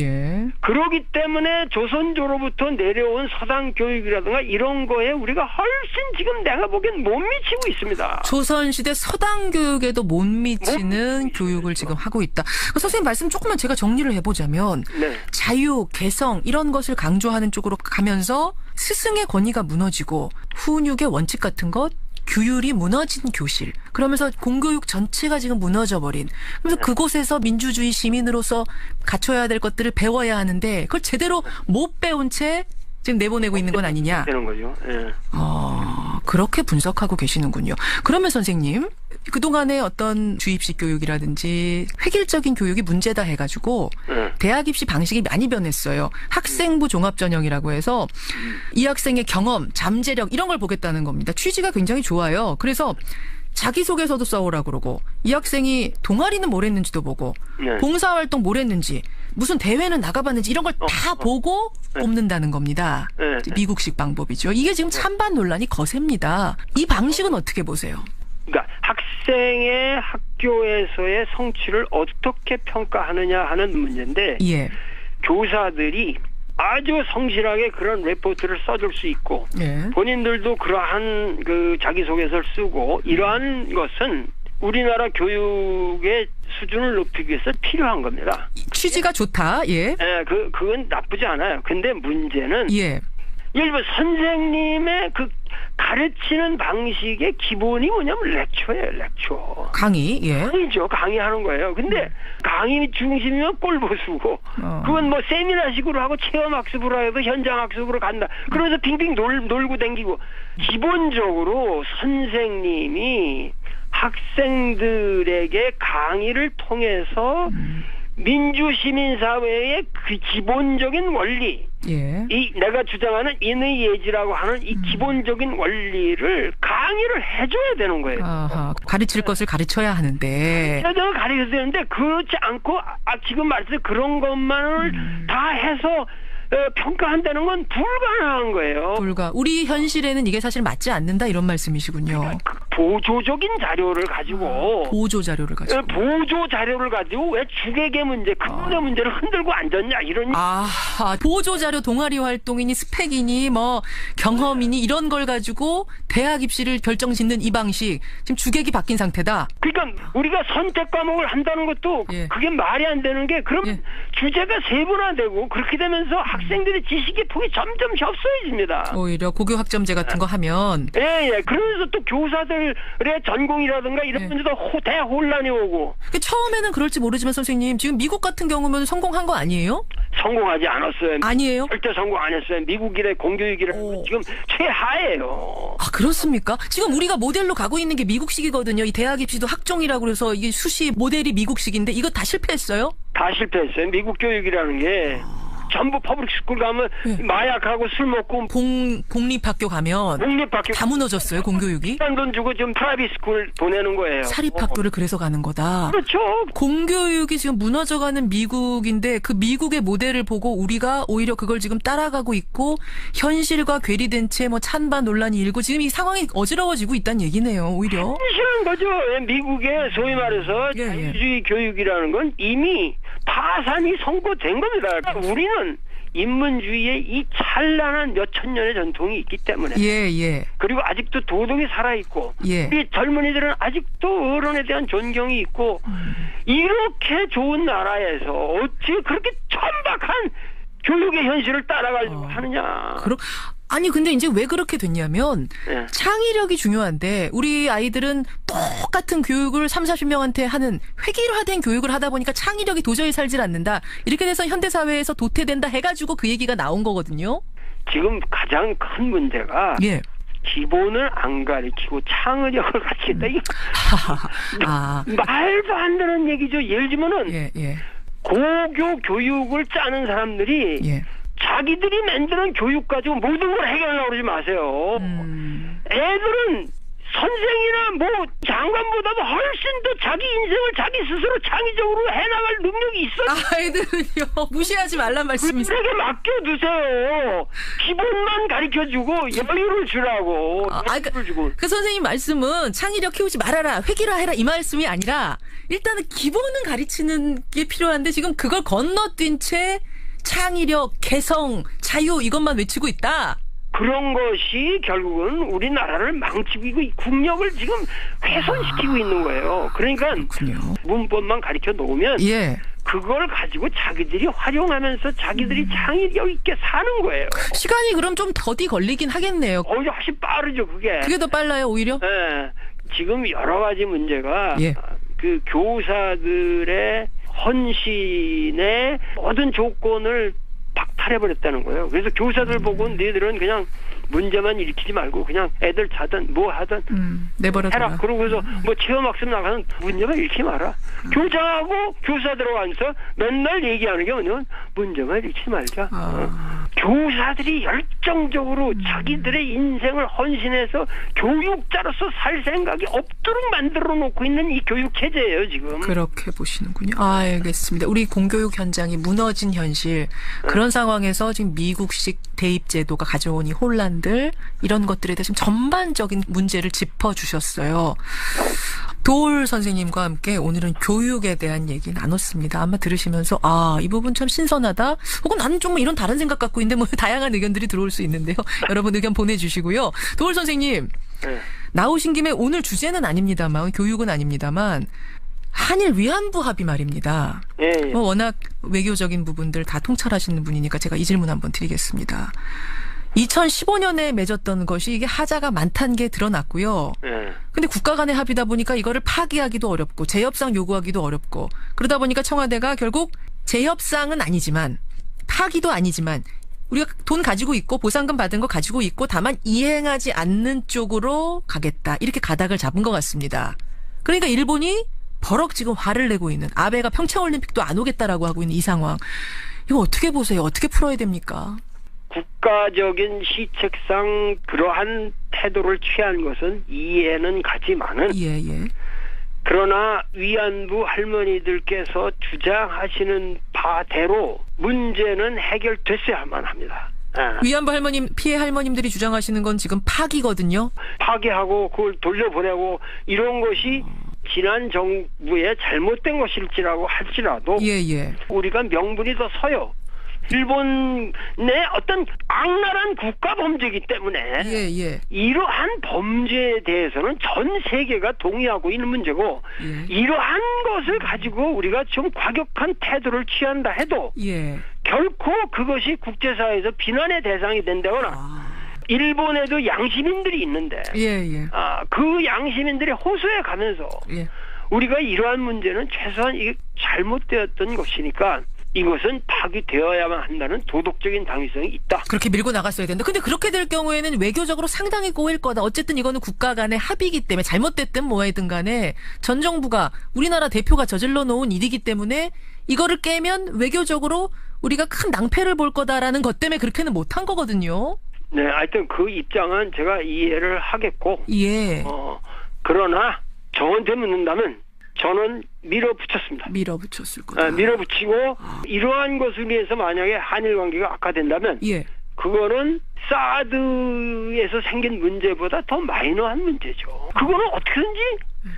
그러기 때문에 조선조로부터 내려온 서당 교육이라든가 이런 거에 우리가 훨씬 지금 내가 보기엔 못 미치고 있습니다. 조선시대 서당 교육에도 못 미치는 교육을 지금 하고 있다. 선생님 말씀 조금만 제가 정리를 해보자면 자유, 개성 이런 것을 강조하는 쪽으로 가면서 스승의 권위가 무너지고 훈육의 원칙 같은 것, 규율이 무너진 교실. 그러면서 공교육 전체가 지금 무너져버린. 그래서 그곳에서 민주주의 시민으로서 갖춰야 될 것들을 배워야 하는데 그걸 제대로 못 배운 채 지금 내보내고 있는 건 아니냐. 되는 거죠. 그렇게 분석하고 계시는군요. 그러면 선생님, 그동안의 어떤 주입식 교육이라든지 획일적인 교육이 문제다 해가지고 대학 입시 방식이 많이 변했어요. 학생부 종합전형이라고 해서 이 학생의 경험, 잠재력 이런 걸 보겠다는 겁니다. 취지가 굉장히 좋아요. 그래서 자기소개서도 써오라 그러고 이 학생이 동아리는 뭘 했는지도 보고 봉사활동 뭘 했는지 무슨 대회는 나가봤는지 이런 걸 다 보고 뽑는다는 겁니다. 미국식 방법이죠. 이게 지금 찬반 논란이 거셉니다. 이 방식은 어떻게 보세요? 그러니까 학생의 학교에서의 성취를 어떻게 평가하느냐 하는 문제인데 교사들이 아주 성실하게 그런 레포트를 써줄 수 있고 본인들도 그러한 그 자기소개서를 쓰고 이러한 것은 우리나라 교육의 수준을 높이기 위해서 필요한 겁니다. 취지가 좋다. 그건 나쁘지 않아요. 근데 문제는 일부 선생님의 그 가르치는 방식의 기본이 뭐냐면 렉처예요, 렉처. 강의죠, 강의하는 거예요. 근데 강의 중심이면 꼴보수고, 그건 뭐 세미나식으로 하고 체험학습으로 해도 현장학습으로 간다. 그러면서 빙빙 놀고 댕기고. 기본적으로 선생님이 학생들에게 강의를 통해서 민주시민사회의 그 기본적인 원리, 이 내가 주장하는 인의예지라고 하는 이 기본적인 원리를 강의를 해줘야 되는 거예요. 가르칠 것을 가르쳐야 하는데. 가르쳐야 되는데 그렇지 않고 지금 말씀 그런 것만을 다 해서 평가한다는 건 불가능한 거예요. 우리 현실에는 이게 사실 맞지 않는다 이런 말씀이시군요. 보조적인 자료를 가지고 보조 자료를 가지고 왜 주객의 문제, 근본의 문제를 흔들고 앉았냐 이런. 보조 자료 동아리 활동이니 스펙이니 뭐 경험이니 이런 걸 가지고 대학 입시를 결정짓는 이 방식 지금 주객이 바뀐 상태다. 그러니까 우리가 선택 과목을 한다는 것도 그게 말이 안 되는 게 그럼 주제가 세분화되고 그렇게 되면서 학생들의 지식의 폭이 점점 협소해집니다. 오히려 고교 학점제 같은 거 하면. 그러면서 또 교사들의 전공이라든가 이런 문제도 대혼란이 오고. 처음에는 그럴지 모르지만 선생님 지금 미국 같은 경우는 성공한 거 아니에요? 성공하지 않았어요. 아니에요? 절대 성공 안 했어요. 미국이래 공교육이래 지금 최하예요. 그렇습니까? 지금 우리가 모델로 가고 있는 게 미국식이거든요. 이 대학 입시도 학종이라고 그래서 이게 수시 모델이 미국식인데 이거 다 실패했어요? 다 실패했어요. 미국 교육이라는 게 전부 퍼블릭 스쿨 가면 마약하고 술 먹고 공립학교 가면 다 무너졌어요. 공교육이. 비싼 돈 주고 지금 프라이빗 스쿨 보내는 거예요. 사립학교를 그래서 가는 거다. 그렇죠. 공교육이 지금 무너져가는 미국인데 그 미국의 모델을 보고 우리가 오히려 그걸 지금 따라가고 있고 현실과 괴리된 채 뭐 찬반 논란이 일고 지금 이 상황이 어지러워지고 있다는 얘기네요. 오히려. 현실한 거죠. 미국의 소위 말해서 자유주의 교육이라는 건 이미 파산이 선고된 겁니다. 우리는 인문주의의 이 찬란한 몇천 년의 전통이 있기 때문에 그리고 아직도 도덕이 살아있고 우리 젊은이들은 아직도 어른에 대한 존경이 있고 이렇게 좋은 나라에서 어찌 그렇게 천박한 교육의 현실을 따라가려고 하느냐. 아니 근데 이제 왜 그렇게 됐냐면 예. 창의력이 중요한데 우리 아이들은 똑같은 교육을 30-40명한테 하는 획일화된 교육을 하다 보니까 창의력이 도저히 살질 않는다. 이렇게 돼서 현대사회에서 도태된다 해가지고 그 얘기가 나온 거거든요. 지금 가장 큰 문제가 예. 기본을 안 가르치고 창의력을 가르친다. 이거 말도 안 되는 얘기죠. 예를 들면은 고교 교육을 짜는 사람들이 자기들이 만드는 교육 가지고 모든 걸 해결하려고 그러지 마세요. 애들은 선생이나 뭐 장관보다도 훨씬 더 자기 인생을 자기 스스로 창의적으로 해나갈 능력이 있어요. 아이들은요. 무시하지 말란 말씀이세요. 그들에게 맡겨두세요. 기본만 가르쳐주고 여유를 주라고. 그 선생님 말씀은 창의력 키우지 말아라. 획일화해라 이 말씀이 아니라 일단은 기본은 가르치는 게 필요한데 지금 그걸 건너뛴 채 창의력, 개성, 자유 이것만 외치고 있다. 그런 것이 결국은 우리나라를 망치고 국력을 지금 훼손시키고 있는 거예요. 그러니까 문법만 가르쳐 놓으면 그걸 가지고 자기들이 활용하면서 자기들이 창의력 있게 사는 거예요. 시간이 그럼 좀 더디 걸리긴 하겠네요. 오히려 훨씬 빠르죠, 그게. 그게 더 빨라요, 오히려? 네. 지금 여러 가지 문제가 그 교사들의 헌신의 모든 조건을 박탈해버렸다는 거예요. 그래서 교사들 보고 너희들은 그냥 문제만 일으키지 말고 그냥 애들 자든 뭐 하든 해라. 그러고서 뭐 체험학습 나가는 문제만 일으키지 마라. 교장하고 교사 들어가면서 맨날 얘기하는 게 뭐냐면 문제만 일으키지 말자. 교사들이 열정적으로 자기들의 인생을 헌신해서 교육자로서 살 생각이 없도록 만들어 놓고 있는 이 교육 체제예요, 지금. 그렇게 보시는군요. 알겠습니다. 우리 공교육 현장이 무너진 현실. 그런 상황에서 지금 미국식 대입 제도가 가져온 이 혼란들 이런 것들에 대해서 전반적인 문제를 짚어주셨어요. 도올 선생님과 함께 오늘은 교육에 대한 얘기 나눴습니다. 아마 들으시면서 이 부분 참 신선하다. 혹은 나는 좀 이런 다른 생각 갖고 있는데 뭐 다양한 의견들이 들어올 수 있는데요. 여러분 의견 보내주시고요. 도올 선생님 나오신 김에 오늘 주제는 아닙니다만 교육은 아닙니다만 한일 위안부 합의 말입니다. 뭐 워낙 외교적인 부분들 다 통찰하시는 분이니까 제가 이 질문 한번 드리겠습니다. 2015년에 맺었던 것이 이게 하자가 많다는 게 드러났고요. 근데 국가 간의 합의다 보니까 이거를 파기하기도 어렵고 재협상 요구하기도 어렵고 그러다 보니까 청와대가 결국 재협상은 아니지만 파기도 아니지만 우리가 돈 가지고 있고 보상금 받은 거 가지고 있고 다만 이행하지 않는 쪽으로 가겠다. 이렇게 가닥을 잡은 것 같습니다. 그러니까 일본이 버럭 지금 화를 내고 있는 아베가 평창올림픽도 안 오겠다라고 하고 있는 이 상황. 이거 어떻게 보세요? 어떻게 풀어야 됩니까? 국가적인 시책상 그러한 태도를 취한 것은 이해는 가지만은 그러나 위안부 할머니들께서 주장하시는 바대로 문제는 해결됐어야만 합니다. 위안부 할머님, 피해 할머님들이 주장하시는 건 지금 파기거든요. 파기하고 그걸 돌려보내고 이런 것이 지난 정부의 잘못된 것일지라고 할지라도 우리가 명분이 더 서요. 일본 내 어떤 악랄한 국가 범죄이기 때문에 이러한 범죄에 대해서는 전 세계가 동의하고 있는 문제고 이러한 것을 가지고 우리가 좀 과격한 태도를 취한다 해도 결코 그것이 국제사회에서 비난의 대상이 된다거나 일본에도 양시민들이 있는데 그 양시민들이 호소해 가면서 우리가 이러한 문제는 최소한 이게 잘못되었던 것이니까 이것은 파기되어야만 한다는 도덕적인 당위성이 있다. 그렇게 밀고 나갔어야 된다. 근데 그렇게 될 경우에는 외교적으로 상당히 꼬일 거다. 어쨌든 이거는 국가 간의 합의이기 때문에 잘못됐든 뭐하든 간에 전 정부가 우리나라 대표가 저질러 놓은 일이기 때문에 이거를 깨면 외교적으로 우리가 큰 낭패를 볼 거다라는 것 때문에 그렇게는 못한 거거든요. 네, 하여튼 그 입장은 제가 이해를 하겠고 그러나 저한테 묻는다면 저는 밀어붙였습니다. 밀어붙였을 거다. 밀어붙이고 이러한 것을 위해서 만약에 한일 관계가 악화된다면 그거는 사드에서 생긴 문제보다 더 마이너한 문제죠. 그거는 어떻게든지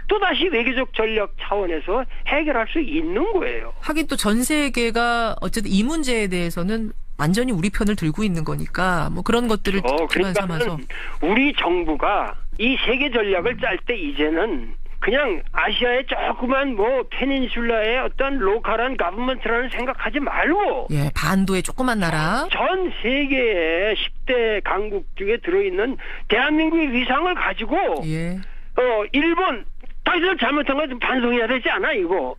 또다시 외교적 전략 차원에서 해결할 수 있는 거예요. 하긴 또 전 세계가 어쨌든 이 문제에 대해서는 완전히 우리 편을 들고 있는 거니까 뭐 그런 것들을 기반 삼아서 우리 정부가 이 세계 전략을 짤 때 이제는 그냥 아시아의 조그만 뭐 페닌슐라의 어떤 로컬한 가버먼트라는 생각하지 말고 예, 반도의 조그만 나라. 전 세계의 10대 강국 중에 들어있는 대한민국의 위상을 가지고 예. 일본 당신들 잘못한 거 좀 반성해야 되지 않아 이거?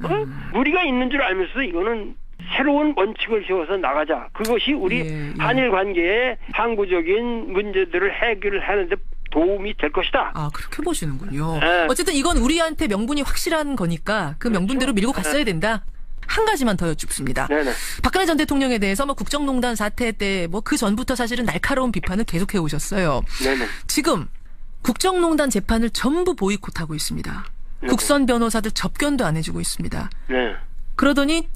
우리가 있는 줄 알면서 이거는 새로운 원칙을 세워서 나가자. 그것이 우리 한일 관계의 항구적인 문제들을 해결하는 데 도움이 될 것이다. 아, 그렇게 보시는군요. 어쨌든 이건 우리한테 명분이 확실한 거니까 그 명분대로 밀고 갔어야 된다. 한 가지만 더 여쭙습니다. 네네. 박근혜 전 대통령에 대해서 뭐 국정농단 사태 때 뭐 그 전부터 사실은 날카로운 비판을 계속해 오셨어요. 네네. 지금 국정농단 재판을 전부 보이콧하고 있습니다. 국선 변호사들 접견도 안 해주고 있습니다. 네. 그러더니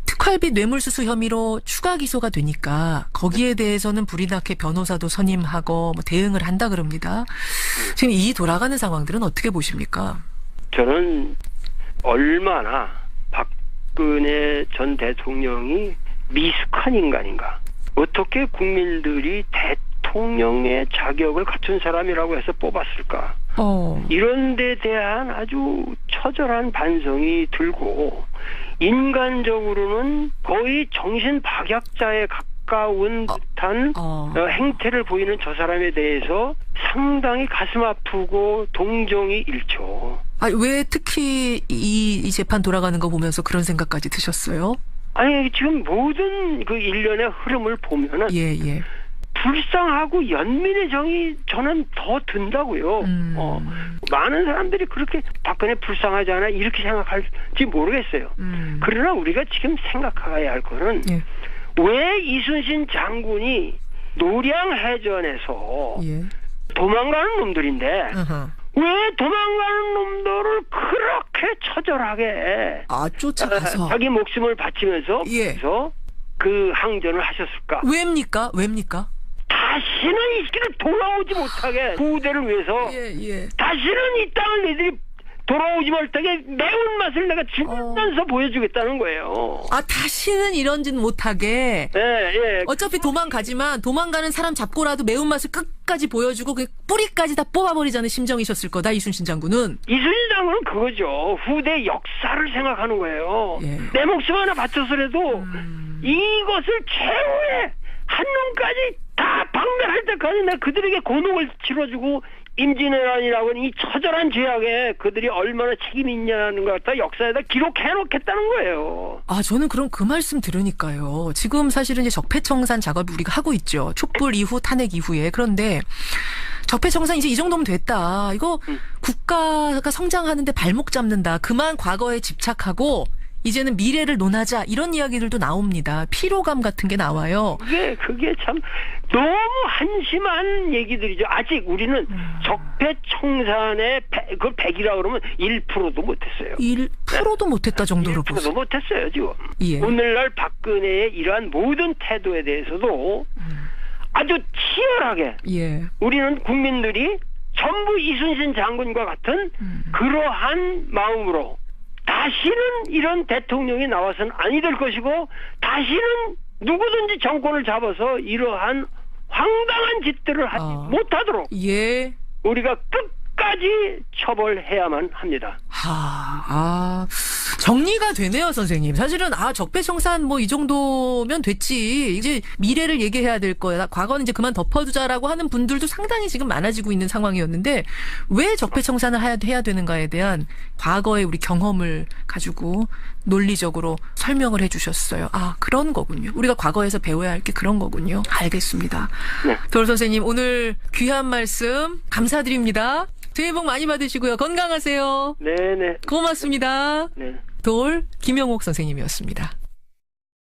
특활비 뇌물수수 혐의로 추가 기소가 되니까 거기에 대해서는 불이 나게 변호사도 선임하고 뭐 대응을 한다 그럽니다. 지금 이 돌아가는 상황들은 어떻게 보십니까? 저는 얼마나 박근혜 전 대통령이 미숙한 인간인가. 어떻게 국민들이 대통령의 자격을 갖춘 사람이라고 해서 뽑았을까. 이런 데 대한 아주 처절한 반성이 들고 인간적으로는 거의 정신박약자에 가까운 듯한 행태를 보이는 저 사람에 대해서 상당히 가슴 아프고 동정이 일죠. 왜 특히 이 재판 돌아가는 거 보면서 그런 생각까지 드셨어요? 아니 지금 모든 그 일련의 흐름을 보면은 불쌍하고 연민의 정이 저는 더 든다고요. 많은 사람들이 그렇게 박근혜 불쌍하지 않아 이렇게 생각할지 모르겠어요. 그러나 우리가 지금 생각해야 할 거는 왜 이순신 장군이 노량해전에서 도망가는 놈들인데 왜 도망가는 놈들을 그렇게 처절하게 쫓아가서 자기 목숨을 바치면서 그래서 그 항전을 하셨을까? 왜입니까? 다시는 이 길을 돌아오지 못하게 부대를 위해서 다시는 이 땅을 너희들이 돌아오지 못하게 매운맛을 내가 지면서 보여주겠다는 거예요. 다시는 이런 짓 못하게. 어차피 도망가지만 도망가는 사람 잡고라도 매운맛을 끝까지 보여주고 그 뿌리까지 다 뽑아버리자는 심정이셨을 거다. 이순신 장군은. 이순신 장군은 그거죠. 후대 역사를 생각하는 거예요. 내 목숨 하나 바쳐서라도 이것을 최후의 한 놈까지 다 박멸할 때까지 내가 그들에게 고통을 치러주고 임진왜란이라고 하는 이 처절한 죄악에 그들이 얼마나 책임이 있냐는 것 같아 역사에다 기록해놓겠다는 거예요. 저는 그럼 그 말씀 들으니까요. 지금 사실은 이제 적폐청산 작업을 우리가 하고 있죠. 촛불 이후 탄핵 이후에. 그런데 적폐청산 이제 이 정도면 됐다. 이거 국가가 성장하는데 발목 잡는다. 그만 과거에 집착하고 이제는 미래를 논하자 이런 이야기들도 나옵니다. 피로감 같은 게 나와요. 그게 참 너무 한심한 얘기들이죠. 아직 우리는 적폐청산의 그걸 100이라고 그러면 1%도 못했어요. 1%도 못했다 정도로 보세요. 1%도 못했어요 지금. 오늘날 박근혜의 이러한 모든 태도에 대해서도 아주 치열하게 우리는 국민들이 전부 이순신 장군과 같은 그러한 마음으로 다시는 이런 대통령이 나와서는 아니 될 것이고 다시는 누구든지 정권을 잡아서 이러한 황당한 짓들을 하지 못하도록 우리가 끝까지 처벌해야만 합니다. 정리가 되네요, 선생님. 사실은 적폐청산 뭐 이 정도면 됐지. 이제 미래를 얘기해야 될 거야. 과거는 이제 그만 덮어두자라고 하는 분들도 상당히 지금 많아지고 있는 상황이었는데 왜 적폐청산을 해야 되는가에 대한 과거의 우리 경험을 가지고 논리적으로 설명을 해주셨어요. 그런 거군요. 우리가 과거에서 배워야 할 게 그런 거군요. 알겠습니다. 도올 선생님 오늘 귀한 말씀 감사드립니다. 새해 복 많이 받으시고요. 건강하세요. 네네. 고맙습니다. 도올 김영옥 선생님이었습니다.